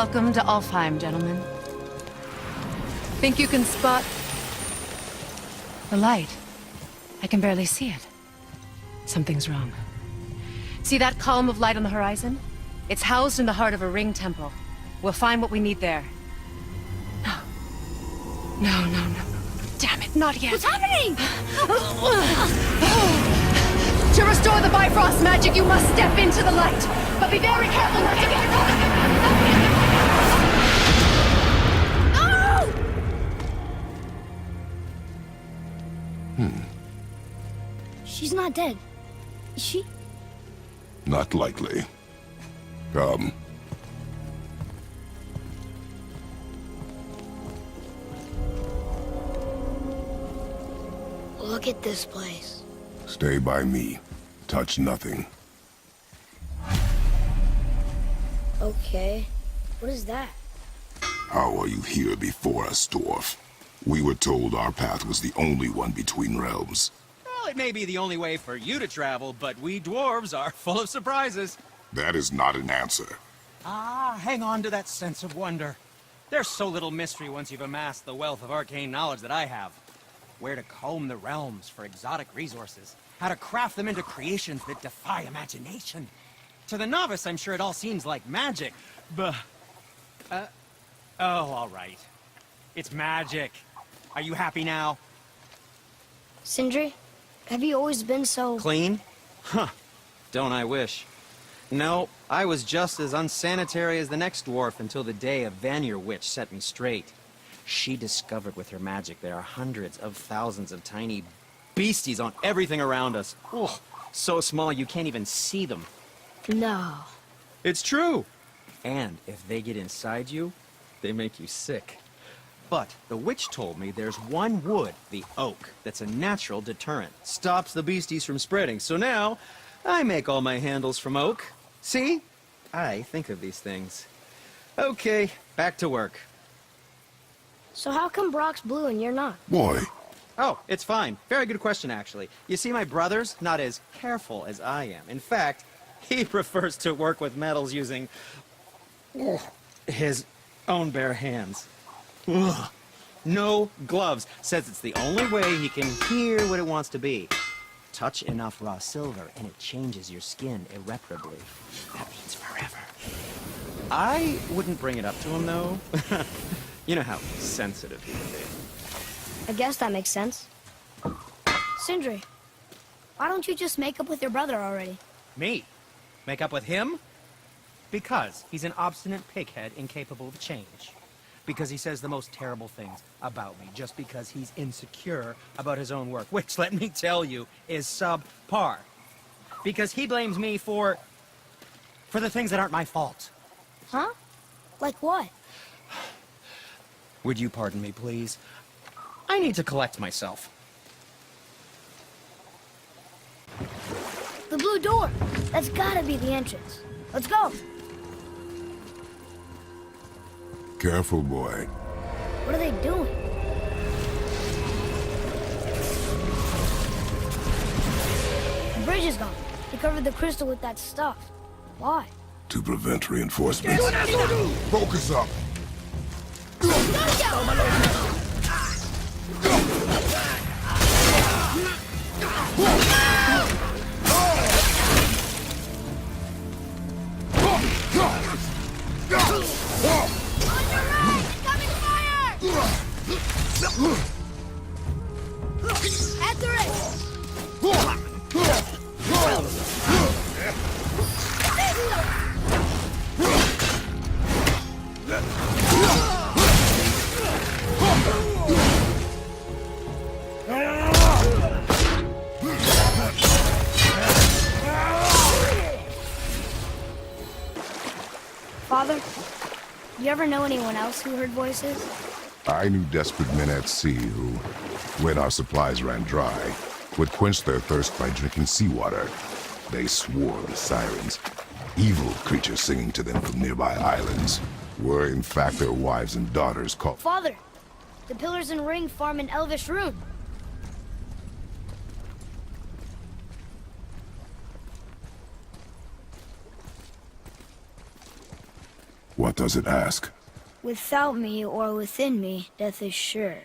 Welcome to Alfheim, gentlemen. Think you can spot the light? I can barely see it. Something's wrong. See that column of light on the horizon? It's housed in the heart of a ring temple. We'll find what we need there. No. No, no, no. Damn it, not yet. What's happening? To restore the Bifrost magic, you must step into the light. But be very careful not to get No! She's not dead. Is she? Not likely. Come. Look at this place. Stay by me. Touch nothing. Okay. What is that? How are you here before us, dwarf? We were told our path was the only one between realms. Well, it may be the only way for you to travel, but we dwarves are full of surprises. That is not an answer. Ah, hang on to that sense of wonder. There's so little mystery once you've amassed the wealth of arcane knowledge that I have. Where to comb the realms for exotic resources. How to craft them into creations that defy imagination. To the novice, I'm sure it all seems like magic, but... oh, all right. It's magic. Are you happy now? Sindri, have you always been so... Clean? Huh. Don't I wish. No, I was just as unsanitary as the next dwarf until the day a Vanir witch set me straight. She discovered with her magic there are hundreds of thousands of tiny beasties on everything around us. Oh, so small you can't even see them. No. It's true. And if they get inside you, they make you sick. But the witch told me there's one wood, the oak, that's a natural deterrent. Stops the beasties from spreading. So now, I make all my handles from oak. See? I think of these things. Okay, back to work. So how come Brock's blue and you're not? Boy, Oh, it's fine. Very good question, actually. You see, my brother's not as careful as I am. In fact, he prefers to work with metals using his own bare hands. Ugh. No gloves. Says it's the only way he can hear what it wants to be. Touch enough raw silver and it changes your skin irreparably. That means forever. I wouldn't bring it up to him, though. You know how sensitive he can be. I guess that makes sense. Sindri, why don't you just make up with your brother already? Me? Make up with him? Because he's an obstinate pighead incapable of change. Because he says the most terrible things about me, just because he's insecure about his own work, which, let me tell you, is subpar. Because he blames me for the things that aren't my fault. Huh? Like what? Would you pardon me, please? I need to collect myself. The blue door! That's gotta be the entrance. Let's go! Careful, boy. What are they doing? The bridge is gone. They covered the crystal with that stuff. Why? To prevent reinforcements. Focus up. After it! Father, you ever know anyone else who heard voices? I knew desperate men at sea who, when our supplies ran dry, would quench their thirst by drinking seawater. They swore the sirens, evil creatures singing to them from nearby islands, were in fact their wives and daughters called... Father, the pillars and ring form an elvish rune. What does it ask? Without me or within me, death is sure.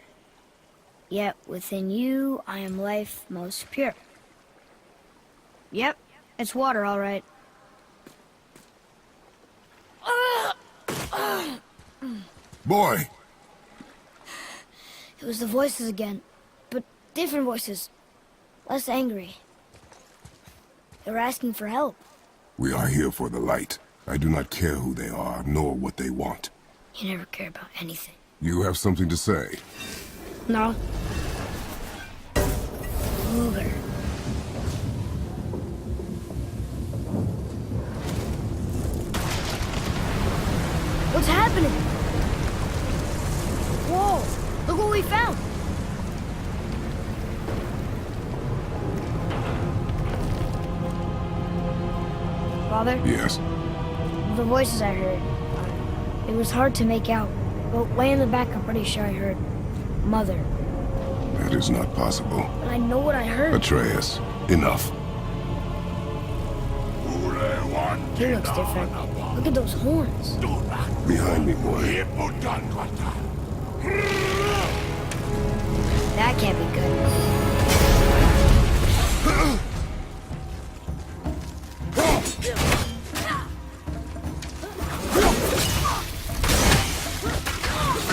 Yet within you, I am life most pure. Yep, it's water, all right. Boy! It was the voices again, but different voices. Less angry. They were asking for help. We are here for the light. I do not care who they are, nor what they want. You never care about anything. You have something to say? No. Luger. What's happening? Whoa! Look what we found! Father? Yes. The voices I heard. It was hard to make out. But way in the back, I'm pretty sure I heard Mother. That is not possible. But I know what I heard. Atreus, enough. He looks different. Look at those horns. Behind me, boy. That can't be good.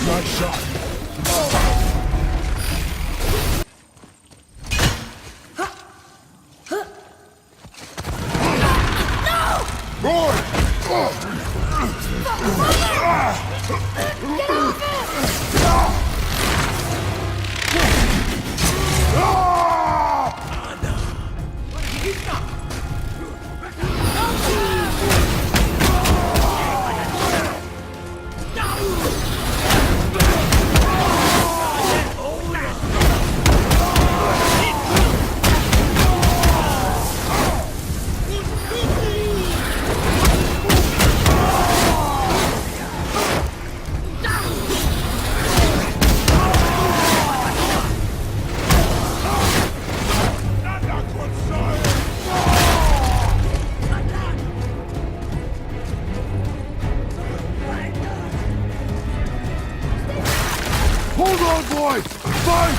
Nice shot. Hold on, boy! Fight!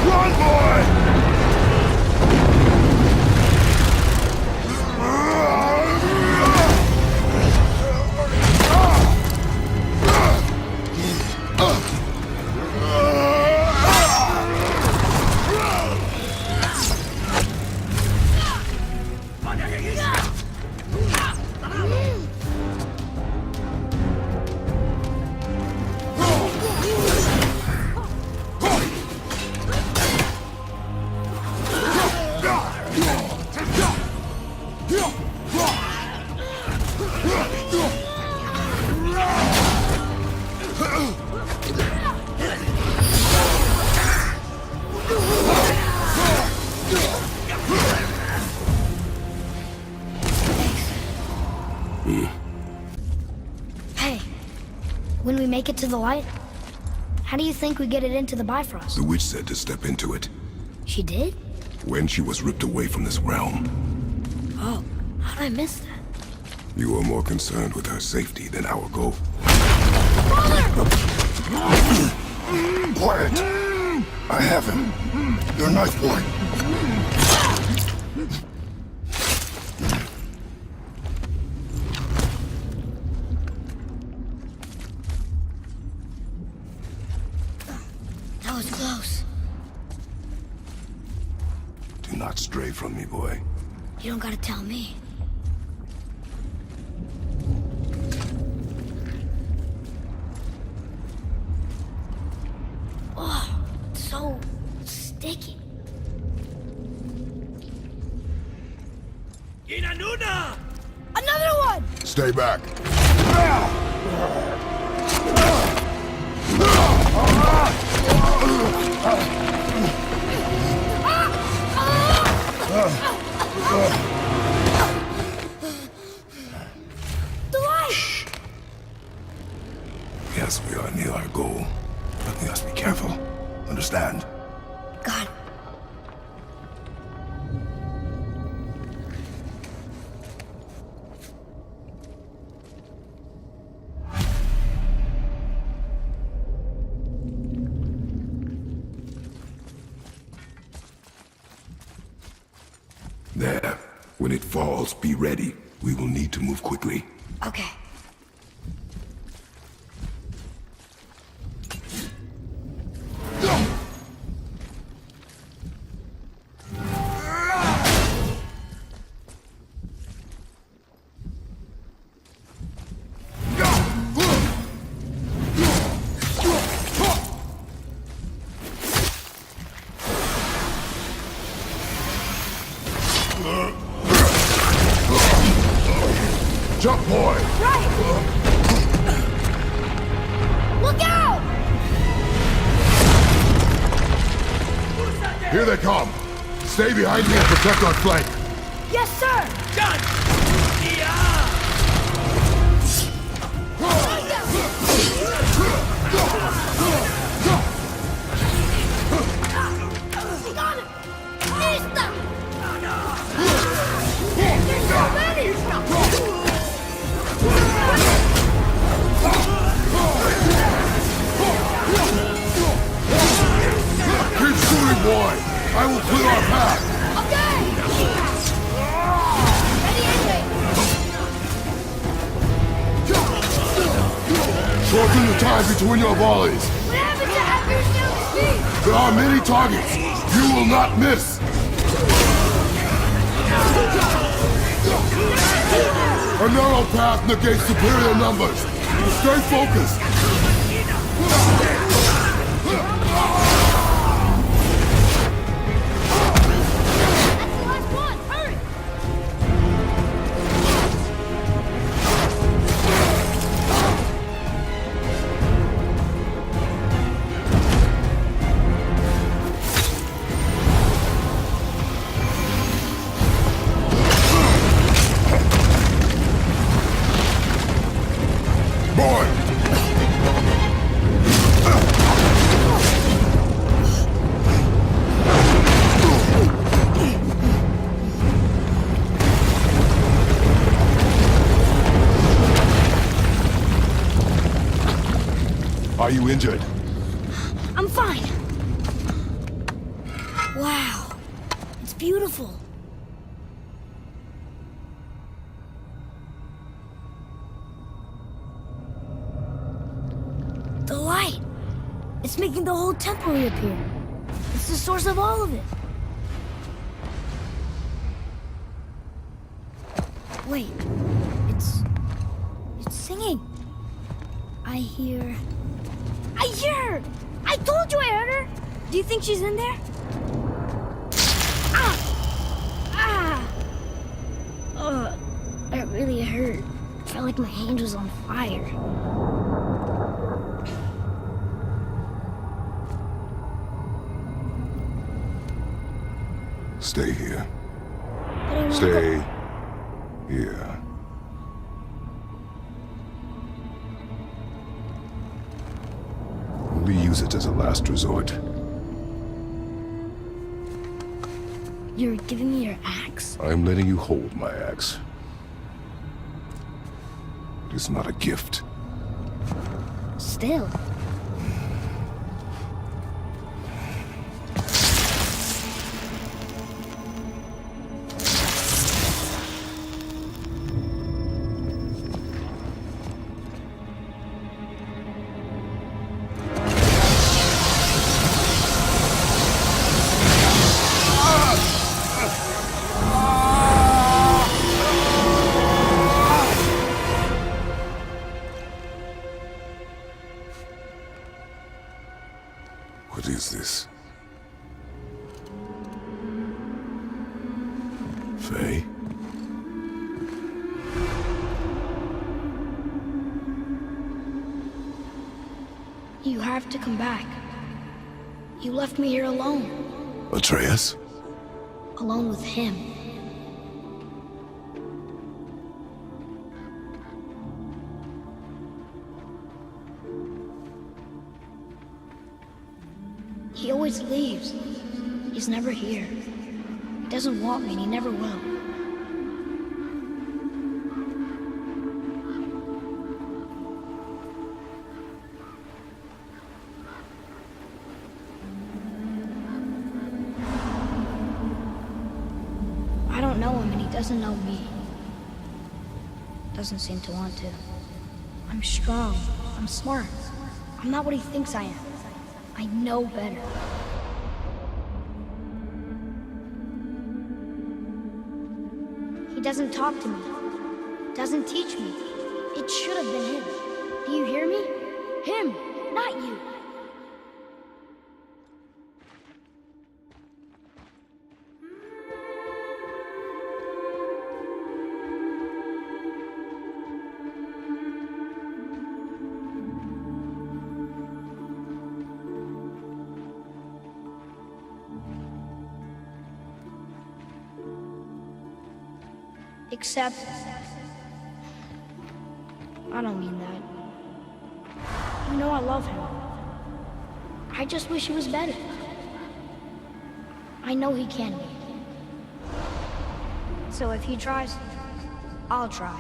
Run, boy! Hey, when we make it to the light, how do you think we get it into the Bifrost? The witch said to step into it. She did? When she was ripped away from this realm. Oh, how did I miss that? You are more concerned with her safety than our goal. Quiet! I have him. You're a knife boy. That was close. Do not stray from me, boy. You don't gotta tell me. Oh, it's so sticky. Another one! Stay back. The light! Yes, we are near our goal, but we must be careful. Understand? There. When it falls, be ready. We will need to move quickly. Okay. Jump, boy! Right! Look out! Here they come! Stay behind me and protect our flank! Yes, sir! Done! Got it! Lista! There's so many! Keep shooting, boy! I will clear our path! Okay! Ready, aiming! Shorten the time between your volleys! What happened to Abby's speed? There are many targets! You will not miss! A narrow path negates superior numbers! Stay focused! That's the last one! Hurry! Boy! Are you injured? I'm fine. Wow. It's beautiful. The light. It's making the whole temple reappear. It's the source of all of it. Wait. It's singing. I hear her! I told you I heard her! Do you think she's in there? Ah! Ah! That really hurt. Felt like my hand was on fire. Stay here. But I wanna Stay here. Only use it as a last resort. You're giving me your axe? I'm letting you hold my axe. It is not a gift. Still. What is this? Faye? You have to come back. You left me here alone. Atreus? Alone with him. He always leaves. He's never here. He doesn't want me and he never will. I don't doesn't know me. Doesn't seem to want to. I'm strong. I'm smart. I'm not what he thinks I am. I know better. He doesn't talk to me. Doesn't teach me. It should have been him. Do you hear me? Him, not you. Except, I don't mean that. You know I love him. I just wish he was better. I know he can be. So if he tries, I'll try.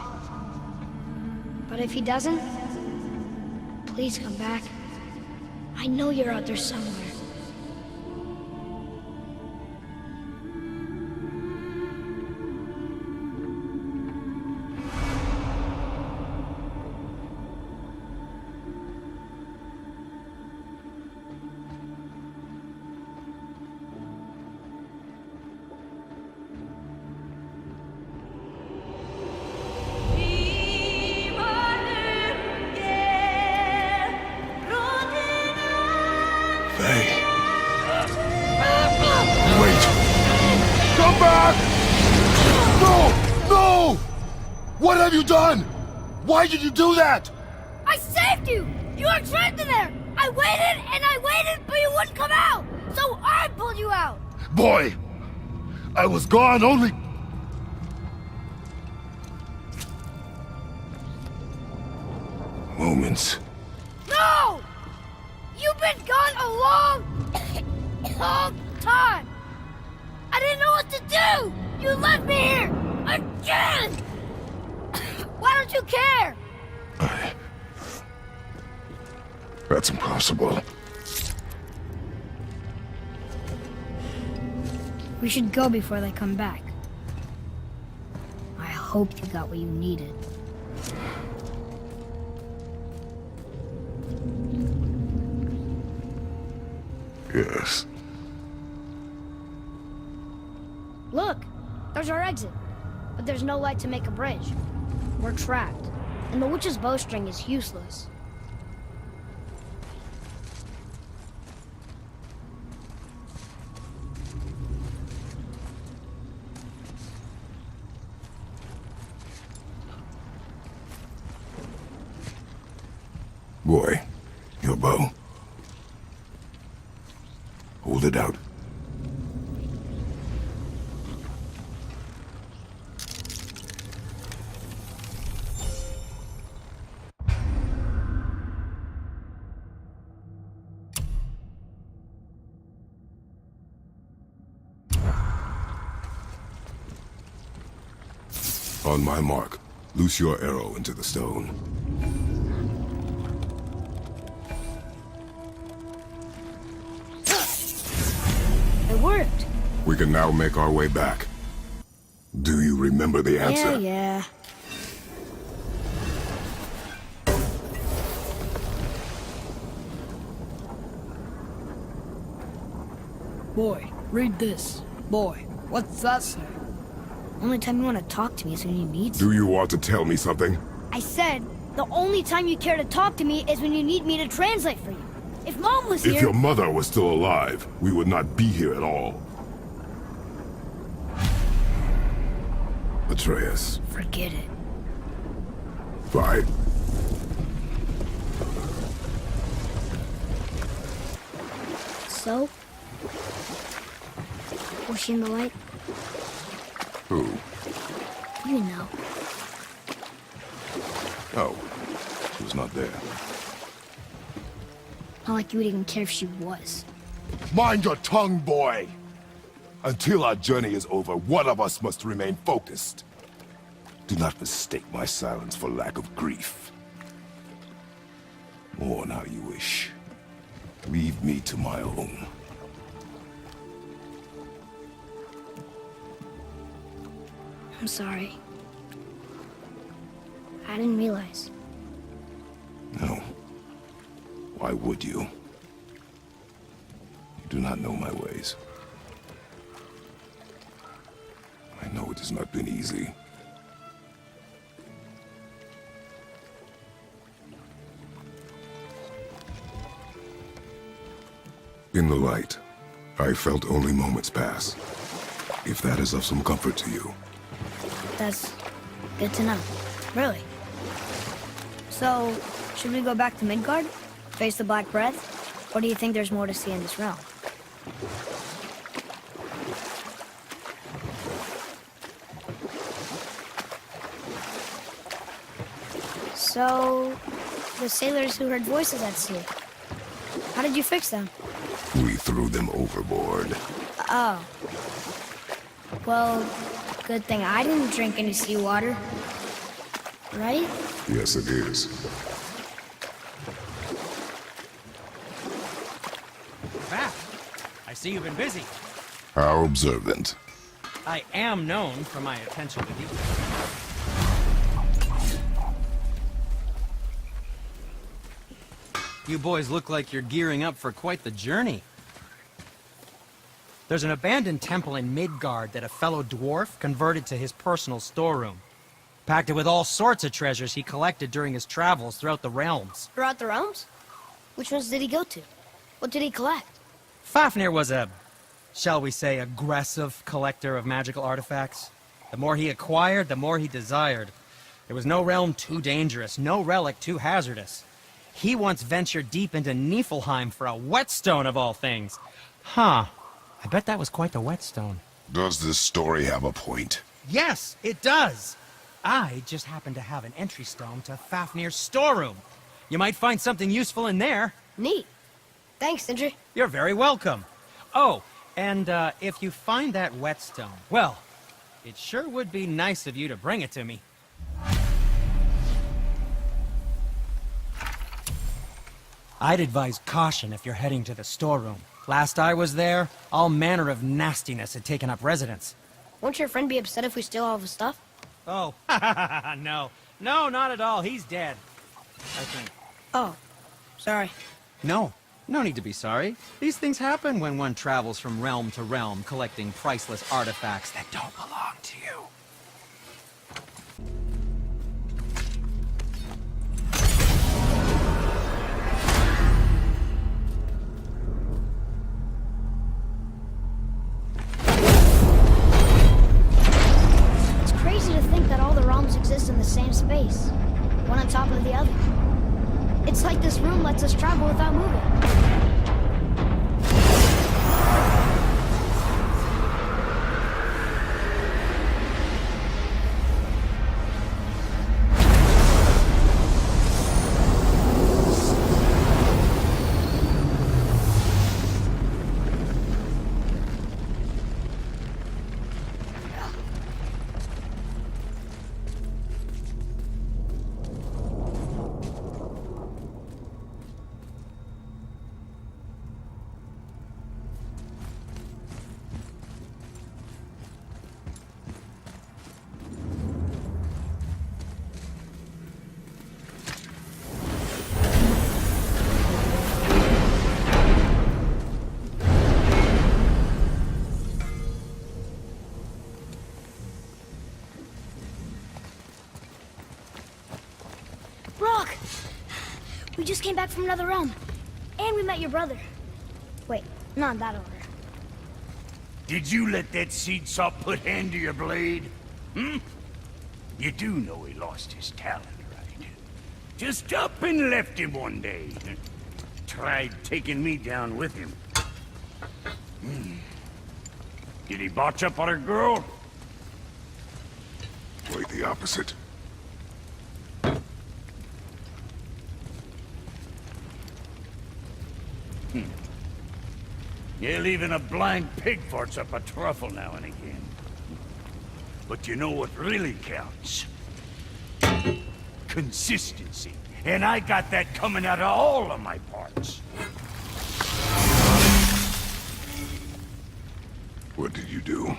But if he doesn't, please come back. I know you're out there somewhere. What have you done? Why did you do that? I saved you! You were trapped in there! I waited and I waited, but you wouldn't come out! So I pulled you out! Boy, I was gone only... moments. No! You've been gone a long time! I didn't know what to do! You left me here! Again! Why don't you care? That's impossible. We should go before they come back. I hope you got what you needed. Yes. Look! There's our exit. But there's no light to make a bridge. We're trapped. And the witch's bowstring is useless. Boy, your bow. Hold it out. On my mark, loose your arrow into the stone. It worked. We can now make our way back. Do you remember the answer? Yeah. Boy, read this. Boy, what's that say? Only time you want to talk to me is when you need to. Do you want to tell me something? I said, the only time you care to talk to me is when you need me to translate for you. If Mom was here... If your mother was still alive, we would not be here at all. Atreus. Forget it. Fine. So? Was she in the light? Who? You know. Oh. She was not there. Not like you would even care if she was. Mind your tongue, boy! Until our journey is over, one of us must remain focused. Do not mistake my silence for lack of grief. Mourn how you wish. Leave me to my own. I'm sorry. I didn't realize. No. Why would you? You do not know my ways. I know it has not been easy. In the light, I felt only moments pass. If that is of some comfort to you. That's good to know. Really. So, should we go back to Midgard? Face the Black Breath? Or do you think there's more to see in this realm? So, the sailors who heard voices at sea. How did you fix them? We threw them overboard. Oh. Well, good thing I didn't drink any seawater. Right? Yes, it is. Back. I see you've been busy. How observant. I am known for my attention to detail. You boys look like you're gearing up for quite the journey. There's an abandoned temple in Midgard that a fellow dwarf converted to his personal storeroom. Packed it with all sorts of treasures he collected during his travels throughout the realms. Throughout the realms? Which ones did he go to? What did he collect? Fafnir was a, shall we say, aggressive collector of magical artifacts. The more he acquired, the more he desired. There was no realm too dangerous, no relic too hazardous. He once ventured deep into Niflheim for a whetstone of all things. Huh. I bet that was quite the whetstone. Does this story have a point? Yes, it does. I just happen to have an entry stone to Fafnir's storeroom. You might find something useful in there. Neat. Thanks, Sindri. You're very welcome. Oh, and if you find that whetstone, well, it sure would be nice of you to bring it to me. I'd advise caution if you're heading to the storeroom. Last I was there, all manner of nastiness had taken up residence. Won't your friend be upset if we steal all of his stuff? Oh, no. No, not at all. He's dead. I think. Oh, sorry. No. No need to be sorry. These things happen when one travels from realm to realm, collecting priceless artifacts that don't belong to you. It's crazy to think that all the realms exist in the same space, one on top of the other. It's like this room lets us travel without moving. Rock! We just came back from another realm. And we met your brother. Wait, not in that order. Did you let that seed sop put hand to your blade? Hmm? You do know he lost his talent, right? Just up and left him one day. Tried taking me down with him. Did he botch up on a girl? Quite the opposite. Yeah, even a blind pig farts up a truffle now and again. But you know what really counts? Consistency. And I got that coming out of all of my parts. What did you do?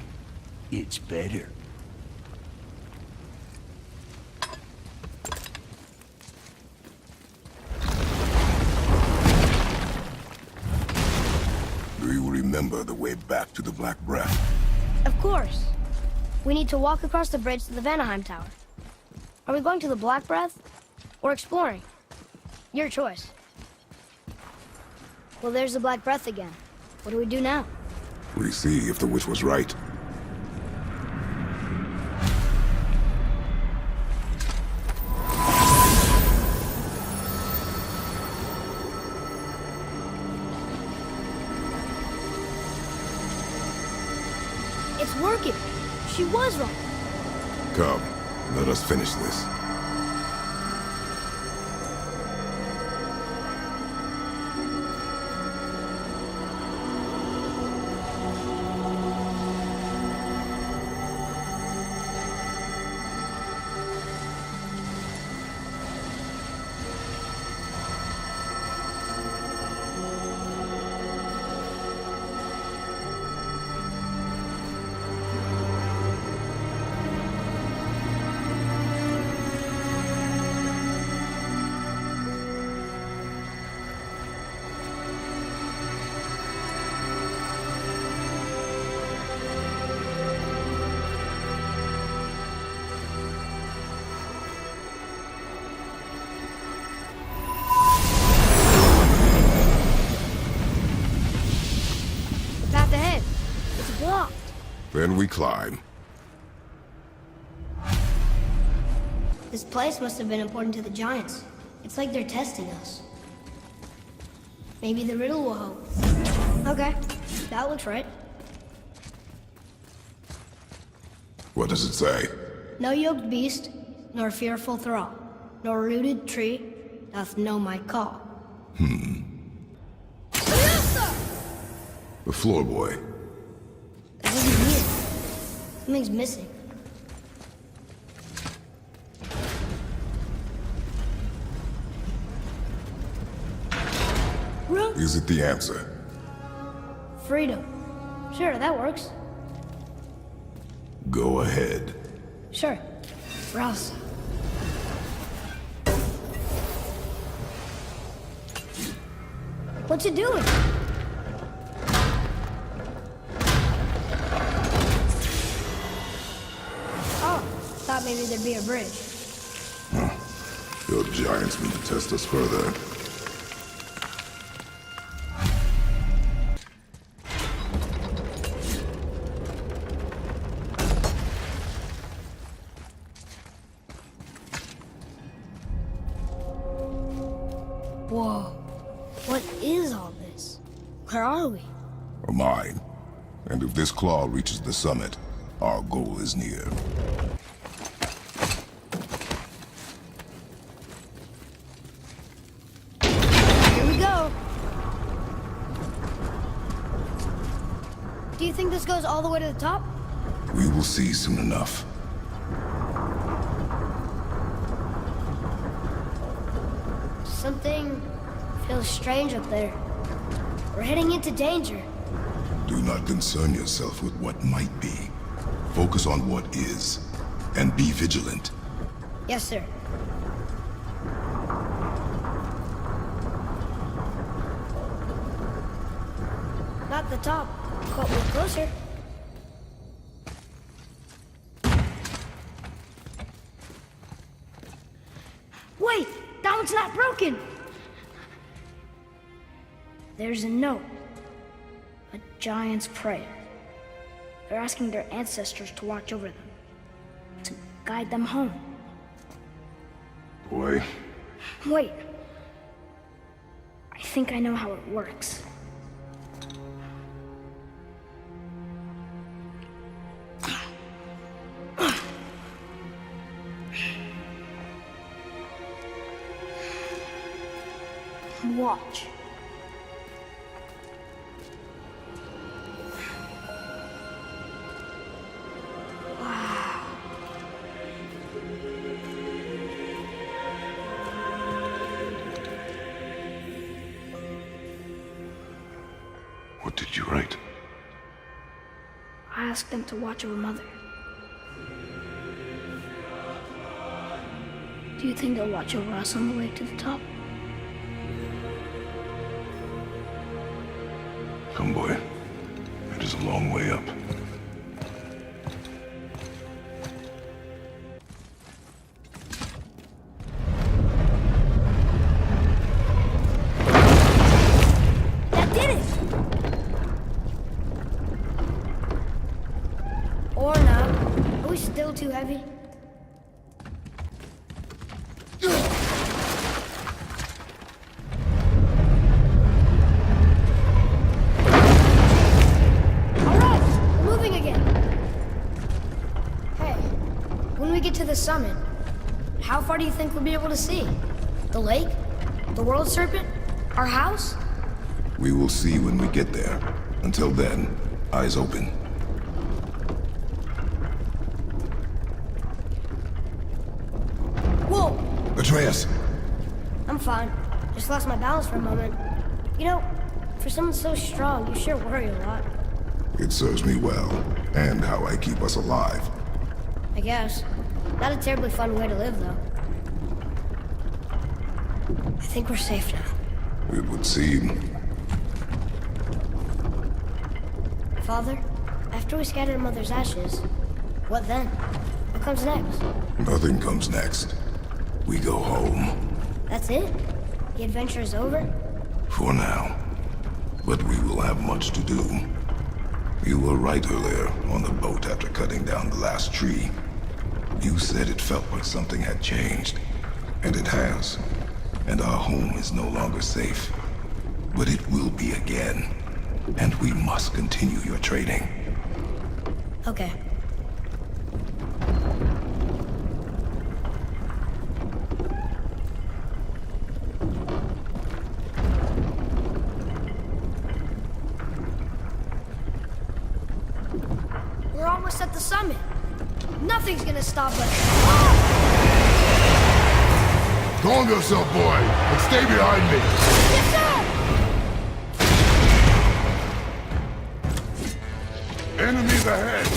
It's better. remember the way back to the Black Breath? Of course. We need to walk across the bridge to the Vanaheim Tower. Are we going to the Black Breath? Or exploring? Your choice. Well, there's the Black Breath again. What do we do now? We see if the witch was right. It's working. She was wrong. Come, let us finish this. Then we climb. This place must have been important to the Giants. It's like they're testing us. Maybe the riddle will help. Okay, that looks right. What does it say? No yoked beast, nor fearful thrall, nor rooted tree doth know my call. The floor boy. That isn't here. Something's missing. Is it the answer? Freedom. Sure, that works. Go ahead. Sure. Rouse. What you doing? Oh, thought maybe there'd be a bridge. Your giants mean to test us further. Whoa. What is all this? Where are we? A mine. And if this claw reaches the summit, our goal is near. Here we go. Do you think this goes all the way to the top? We will see soon enough. Something feels strange up there. We're heading into danger. Do not concern yourself with what might be. Focus on what is, and be vigilant. Yes, sir. Not the top, but we're closer. Wait! That one's not broken! There's a note. A giant's prayer. They're asking their ancestors to watch over them. To guide them home. Boy. Wait. I think I know how it works. Watch. Wow. What did you write? I asked them to watch over Mother. Do you think they'll watch over us on the way to the top? Come, boy. is a long way up. That did it! Or not. Are we still too heavy? To the summit, how far do you think we'll be able to see? The lake? The world serpent? Our house? We will see when we get there. Until then, eyes open. Whoa! Atreus! I'm fine. Just lost my balance for a moment. You know, for someone so strong, you sure worry a lot. It serves me well, and how I keep us alive. I guess. Not a terribly fun way to live, though. I think we're safe now. It would seem. Father, after we scatter Mother's ashes, what then? What comes next? Nothing comes next. We go home. That's it? The adventure is over? For now. But we will have much to do. You were right earlier on the boat after cutting down the last tree. You said it felt like something had changed. And it has. And our home is no longer safe. But it will be again. And we must continue your training. Okay. We're almost at the summit. Nothing's gonna stop us. Calm yourself, boy, and stay behind me. Yes, sir! Enemies ahead.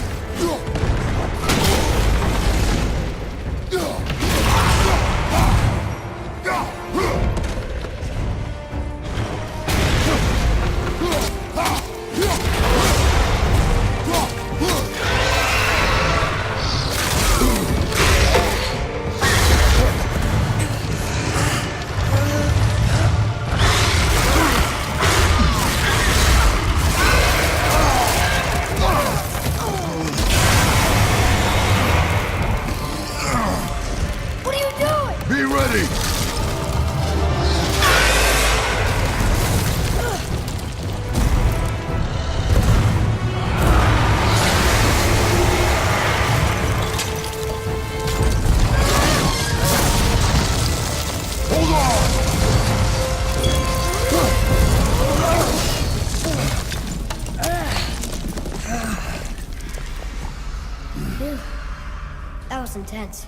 That was intense.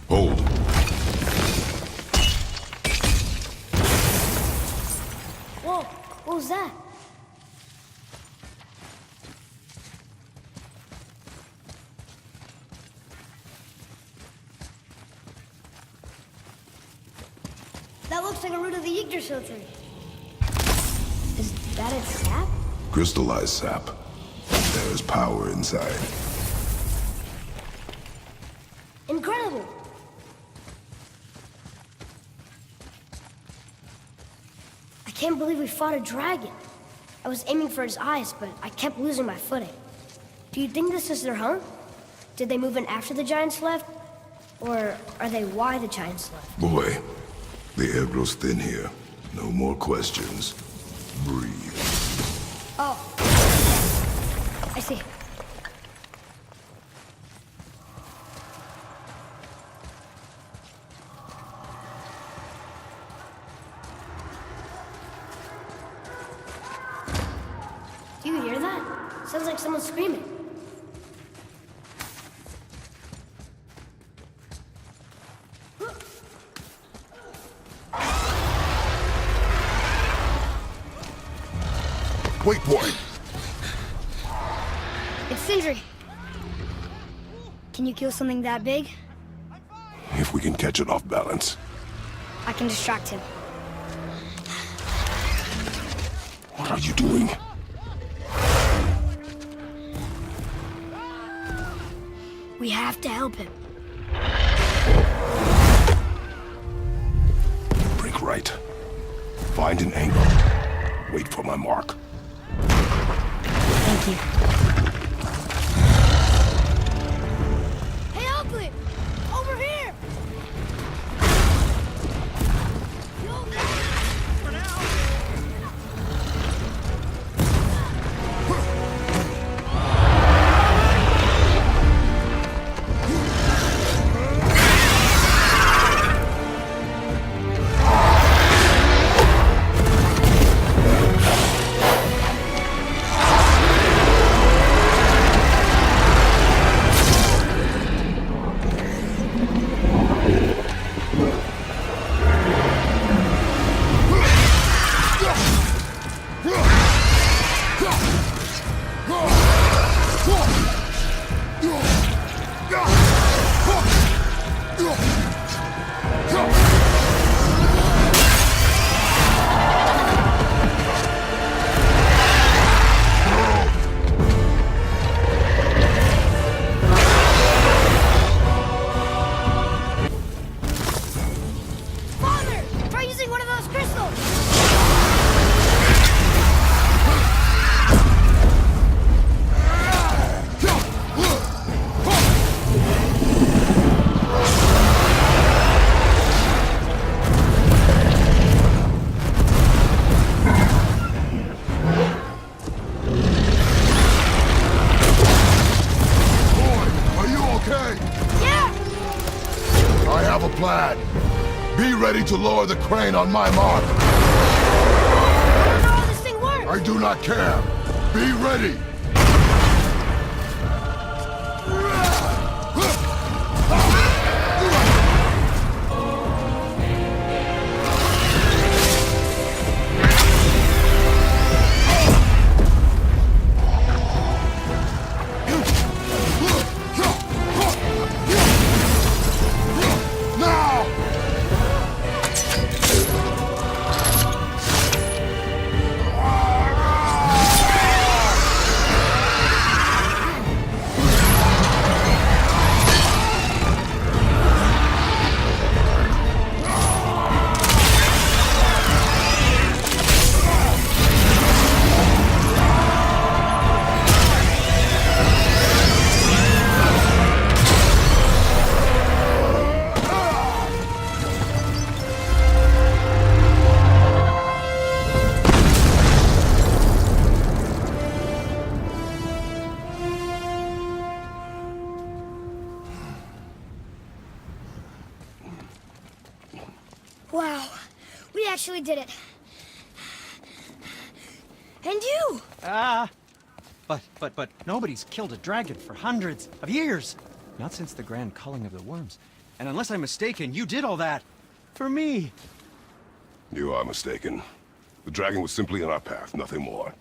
Hold. Whoa, what was that? That looks like a root of the Yggdrasil tree. Is that its sap? Crystallized sap. There is power inside. Incredible! I can't believe we fought a dragon. I was aiming for his eyes, but I kept losing my footing. Do you think this is their home? Did they move in after the giants left? Or are they why the giants left? Boy, the air grows thin here. No more questions. Breathe. Oh. I see. Do you hear that? Sounds like someone screaming. Wait, boy. It's Sindri. Can you kill something that big? If we can catch it off balance. I can distract him. What are you doing? We have to help him. Break right. Find an angle. Wait for my mark. Thank you. Hey, Oakley! Over here! For now. Father! Try using one of those crystals! Are you okay? Yeah! I have a plan. Be ready to lower the crane on my mark. I don't know how this thing works! I do not care. Be ready. Now! Wow, we actually did it. And you! But nobody's killed a dragon for hundreds of years. Not since the grand culling of the worms. And unless I'm mistaken, you did all that for me. You are mistaken. The dragon was simply in our path, nothing more.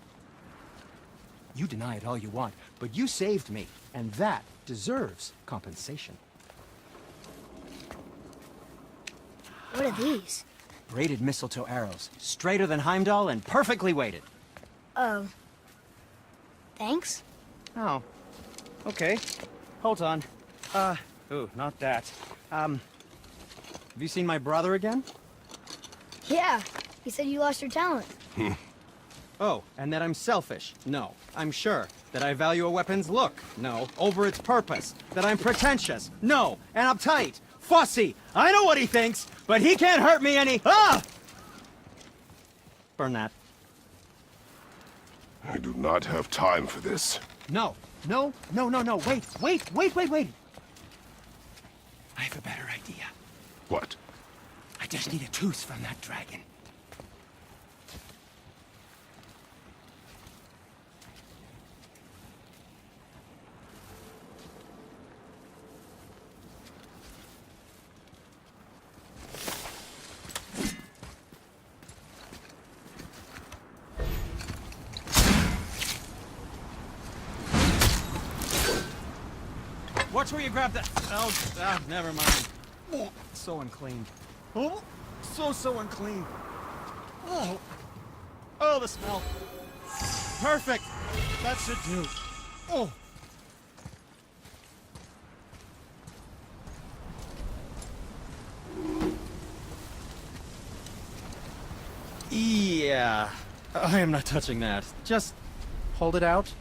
You deny it all you want, but you saved me, and that deserves compensation. What are these? Braided mistletoe arrows, straighter than Heimdall and perfectly weighted. Oh. Thanks? Oh. Okay. Hold on. Ooh, not that. Have you seen my brother again? Yeah, he said you lost your talent. Oh, and that I'm selfish? No, I'm sure. That I value a weapon's look? No, over its purpose. That I'm pretentious? No, and uptight. Fussy! I know what he thinks, but he can't hurt me any— Ah! Burn that. I do not have time for this. No. Wait. I have a better idea. What? I just need a tooth from that dragon. Watch where you grab that. Oh, never mind. Oh, so unclean. Oh, so unclean. Oh, the smell. Perfect. That should do. Oh. Yeah. I am not touching that. Just hold it out.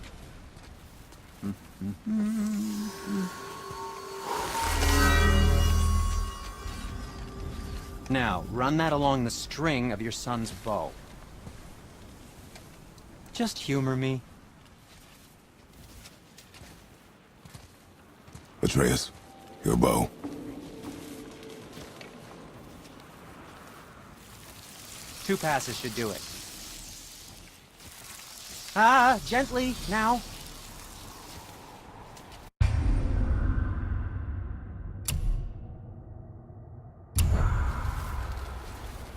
Now, run that along the string of your son's bow. Just humor me. Atreus, your bow. Two passes should do it. Ah, gently, now.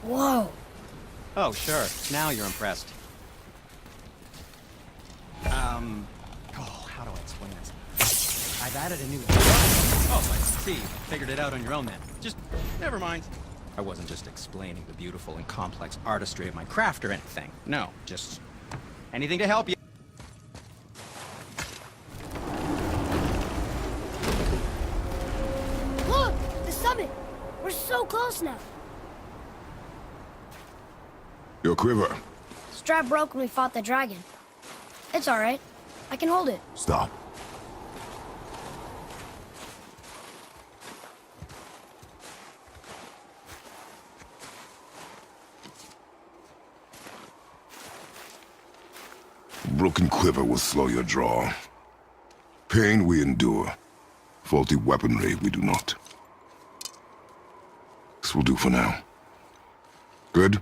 Whoa. Oh, sure. Now you're impressed. Oh, how do I explain this? I've added a new... Oh, I see. Figured it out on your own then. Just, never mind. I wasn't just explaining the beautiful and complex artistry of my craft or anything. No, just anything to help you. Look! The summit! We're so close now. Your quiver. Strap broke when we fought the dragon. It's alright. I can hold it. Stop. Broken quiver will slow your draw. Pain we endure. Faulty weaponry we do not. This will do for now. Good?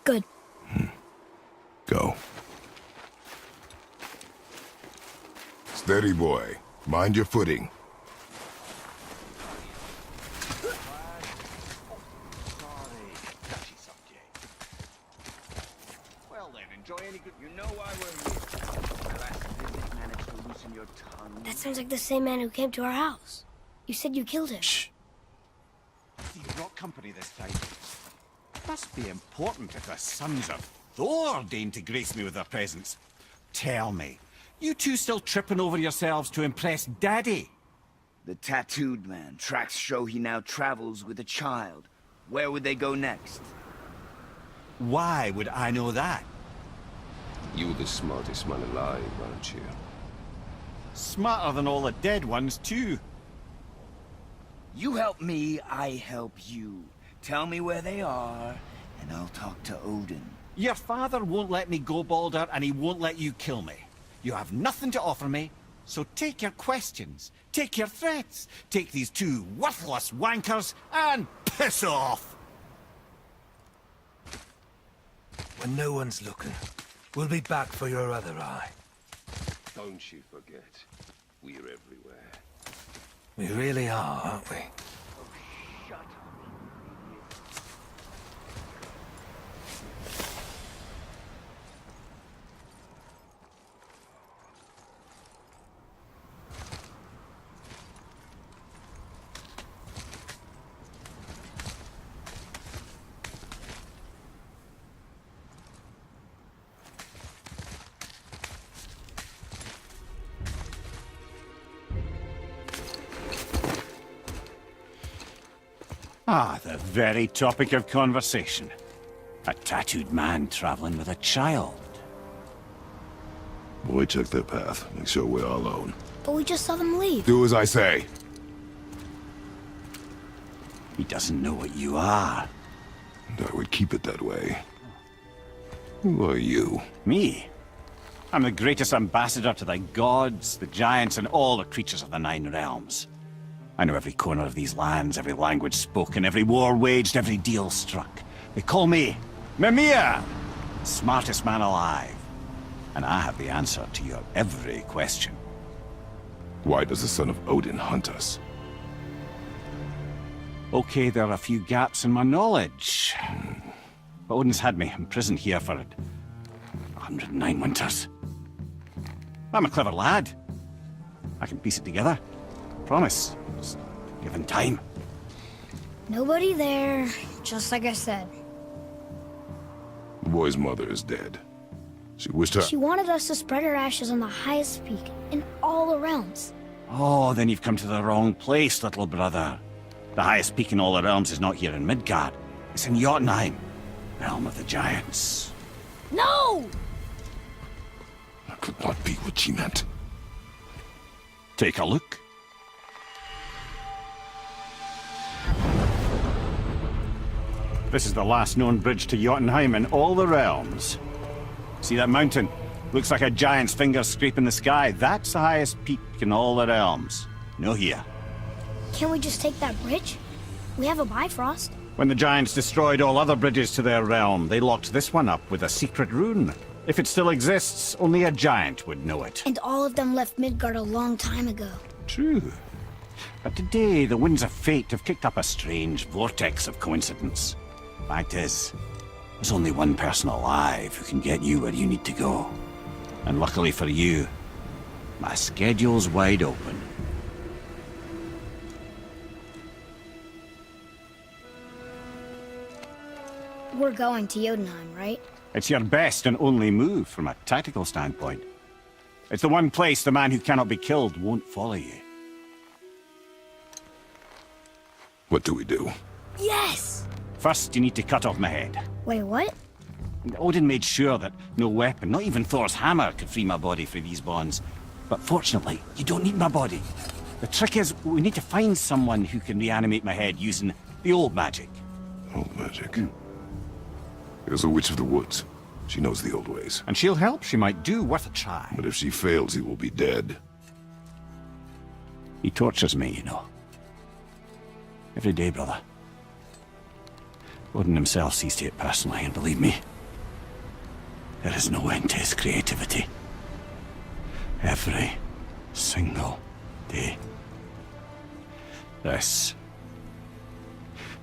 Good. Go. Steady, boy. Mind your footing. Well then, enjoy any good... You know why we're here. My last visit managed to loosen your tongue. That sounds like the same man who came to our house. You said you killed him. Shh. You brought company this time. Must be important if the sons of Thor deign to grace me with their presence. Tell me, you two still tripping over yourselves to impress Daddy? The tattooed man. Tracks show he now travels with a child. Where would they go next? Why would I know that? You're the smartest man alive, aren't you? Smarter than all the dead ones, too. You help me, I help you. Tell me where they are, and I'll talk to Odin. Your father won't let me go, Balder, and he won't let you kill me. You have nothing to offer me, so take your questions, take your threats, take these two worthless wankers, and piss off! When no one's looking, we'll be back for your other eye. Don't you forget, we're everywhere. We really are, aren't we? Ah, the very topic of conversation. A tattooed man traveling with a child. Boy, check their path. Make sure we're all alone. But we just saw them leave. Do as I say. He doesn't know what you are. And I would keep it that way. Who are you? Me? I'm the greatest ambassador to the gods, the giants, and all the creatures of the Nine Realms. I know every corner of these lands, every language spoken, every war waged, every deal struck. They call me Mimir, smartest man alive. And I have the answer to your every question. Why does the son of Odin hunt us? Okay, there are a few gaps in my knowledge. But Odin's had me imprisoned here for 109 winters. I'm a clever lad. I can piece it together. Promise. Just given time. Nobody there, just like I said. The boy's mother is dead. She wished her... She wanted us to spread her ashes on the highest peak in all the realms. Oh, then you've come to the wrong place, little brother. The highest peak in all the realms is not here in Midgard. It's in Jotunheim, realm of the giants. No! That could not be what she meant. Take a look. This is the last known bridge to Jotunheim in all the realms. See that mountain? Looks like a giant's finger scraping the sky. That's the highest peak in all the realms. No here. Can't we just take that bridge? We have a Bifrost. When the giants destroyed all other bridges to their realm, they locked this one up with a secret rune. If it still exists, only a giant would know it. And all of them left Midgard a long time ago. True. But today, the winds of fate have kicked up a strange vortex of coincidence. Fact is, there's only one person alive who can get you where you need to go. And luckily for you, my schedule's wide open. We're going to Jotunheim, right? It's your best and only move from a tactical standpoint. It's the one place the man who cannot be killed won't follow you. What do we do? Yes! First, you need to cut off my head. Wait, what? Odin made sure that no weapon, not even Thor's hammer, could free my body from these bonds. But fortunately, you don't need my body. The trick is, we need to find someone who can reanimate my head using the old magic. Old magic? There's a witch of the woods. She knows the old ways. And she'll help. She might do. Worth a try. But if she fails, he will be dead. He tortures me, you know. Every day, brother. Odin himself sees to it personally, and believe me, there is no end to his creativity. Every single day. This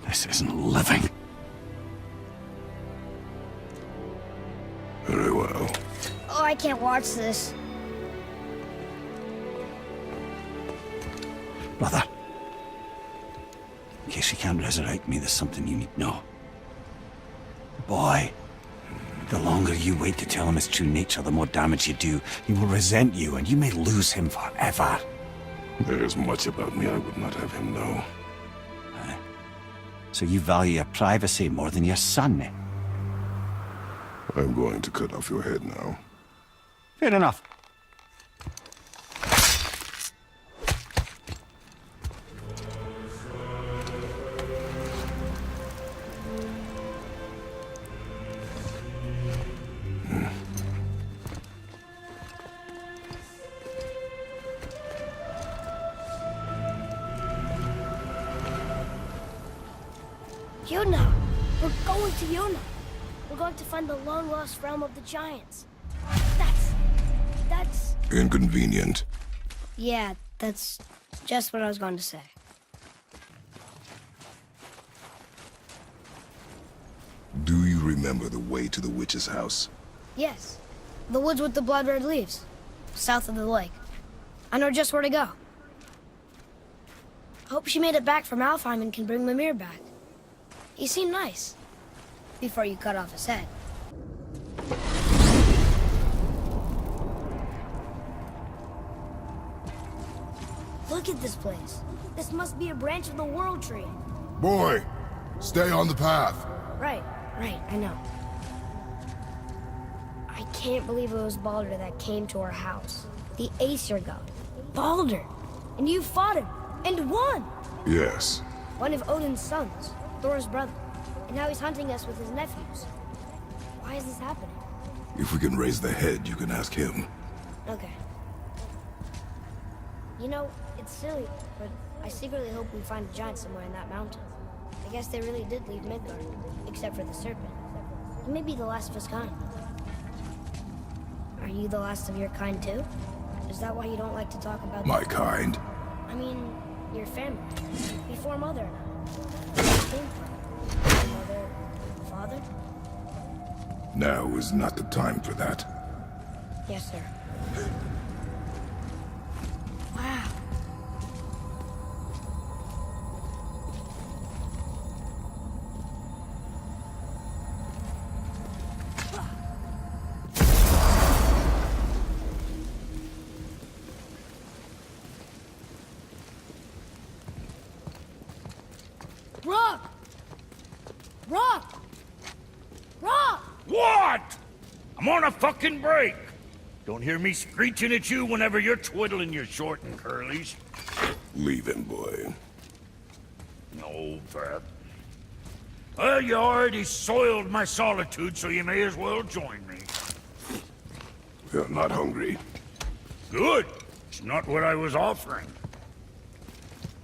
isn't living. Very well. Oh, I can't watch this. Brother, in case you can't resurrect me, there's something you need to know. Boy, the longer you wait to tell him his true nature, the more damage you do. He will resent you, and you may lose him forever. There's much about me I would not have him know. So you value your privacy more than your son, eh? I'm going to cut off your head now. Fair enough. Yona! We're going to Yona! We're going to find the long-lost realm of the giants. That's... Inconvenient. Yeah, that's just what I was going to say. Do you remember the way to the witch's house? Yes. The woods with the blood-red leaves. South of the lake. I know just where to go. Hope she made it back from Alfheim and can bring Mimir back. He seemed nice. Before you cut off his head. Look at this place. This must be a branch of the World Tree. Boy, stay on the path. Right, I know. I can't believe it was Baldur that came to our house. The Aesir god. Baldur! And you fought him, and won! Yes. One of Odin's sons, Thor's brother. And now he's hunting us with his nephews. Why is this happening? If we can raise the head, you can ask him. Okay. You know, it's silly, but I secretly hope we find a giant somewhere in that mountain. I guess they really did leave Midgard, except for the serpent. He may be the last of his kind. Are you the last of your kind too? Is that why you don't like to talk about my kind? I mean, your family. Before Mother and I. Where you came from. Mother, father? Now is not the time for that. Yes, sir. Wow. Rock! Rock! Rock! What? I'm on a fucking break. Don't hear me screeching at you whenever you're twiddling your short and curlies. Leave him, boy. No, Pat. Well, you already soiled my solitude, so you may as well join me. You're not hungry. Good. It's not what I was offering.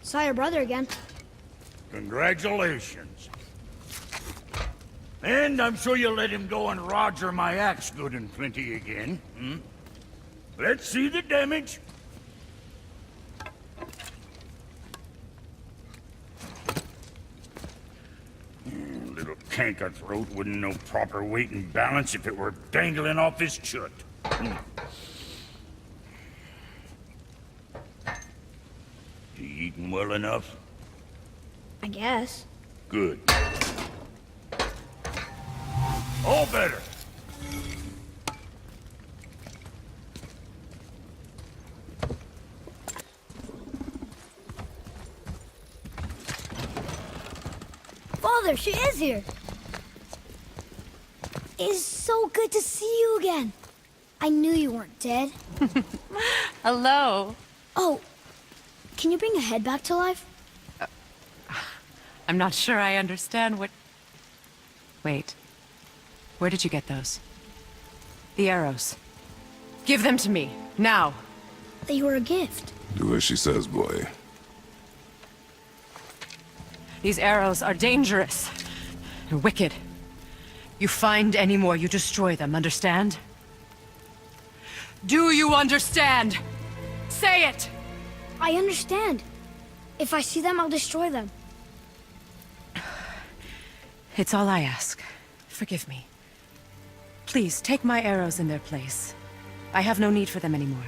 Saw your brother again. Congratulations. And I'm sure you'll let him go and roger my axe good and plenty again, hmm? Let's see the damage. Little canker throat wouldn't know proper weight and balance if it were dangling off his chut. You eating well enough? I guess. Good. All better. Father, she is here. It is so good to see you again. I knew you weren't dead. Hello. Oh, can you bring a head back to life? I'm not sure I understand what... Wait. Where did you get those? The arrows. Give them to me, now. They were a gift. Do as she says, boy. These arrows are dangerous. They're wicked. You find any more, you destroy them, understand? Do you understand? Say it! I understand. If I see them, I'll destroy them. It's all I ask. Forgive me. Please, take my arrows in their place. I have no need for them anymore.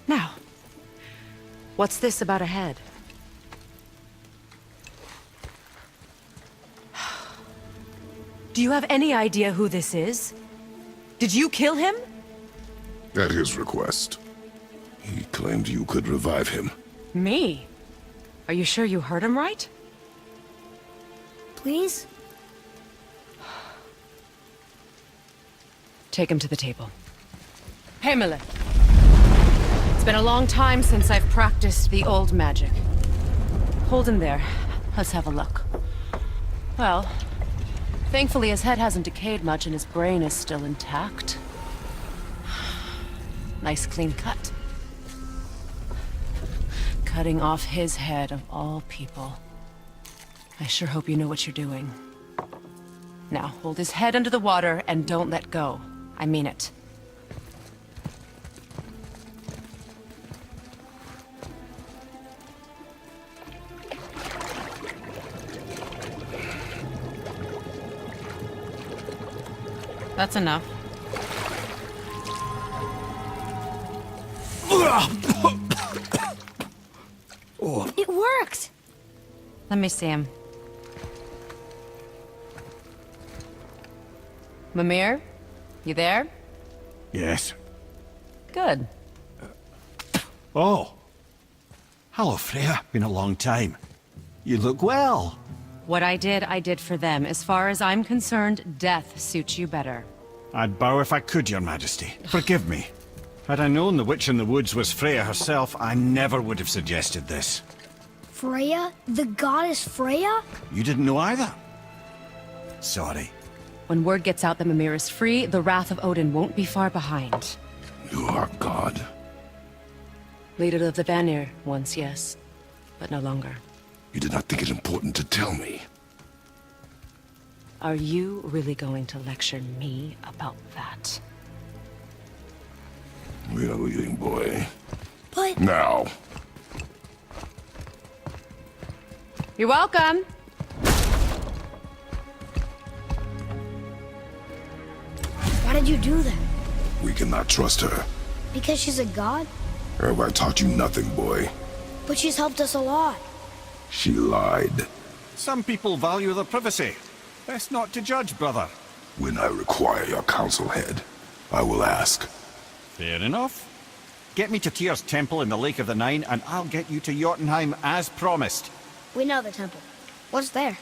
Now, what's this about a head? Do you have any idea who this is? Did you kill him? At his request. He claimed you could revive him. Me? Are you sure you heard him right? Please? Take him to the table. Pamela. It's been a long time since I've practiced the old magic. Hold him there. Let's have a look. Well, thankfully his head hasn't decayed much and his brain is still intact. Nice clean cut. Cutting off his head of all people. I sure hope you know what you're doing. Now, hold his head under the water and don't let go. I mean it. That's enough. It worked! Let me see him. Mimir? You there? Yes. Good. Oh. Hello, Freya. Been a long time. You look well. What I did for them. As far as I'm concerned, death suits you better. I'd bow if I could, Your Majesty. Forgive me. Had I known the witch in the woods was Freya herself, I never would have suggested this. Freya? The goddess Freya? You didn't know either? Sorry. When word gets out that Mimir is free, the wrath of Odin won't be far behind. You are God. Leader of the Vanir, once, yes. But no longer. You did not think it important to tell me. Are you really going to lecture me about that? We are leaving, boy. But... Now. You're welcome. Why did you do that? We cannot trust her. Because she's a god? Have I taught you nothing, boy? But she's helped us a lot. She lied. Some people value their privacy. Best not to judge, brother. When I require your counsel, head, I will ask. Fair enough. Get me to Tyr's temple in the Lake of the Nine, and I'll get you to Jotunheim as promised. We know the temple. What's there?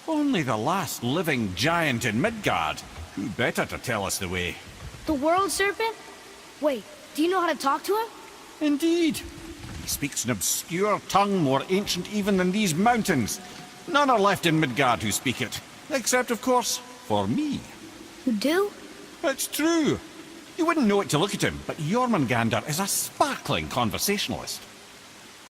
Only the last living giant in Midgard. Who better to tell us the way? The World Serpent? Wait, do you know how to talk to him? Indeed. He speaks an obscure tongue more ancient even than these mountains. None are left in Midgard who speak it. Except, of course, for me. You do? It's true. You wouldn't know it to look at him, but Jormungandr is a sparkling conversationalist.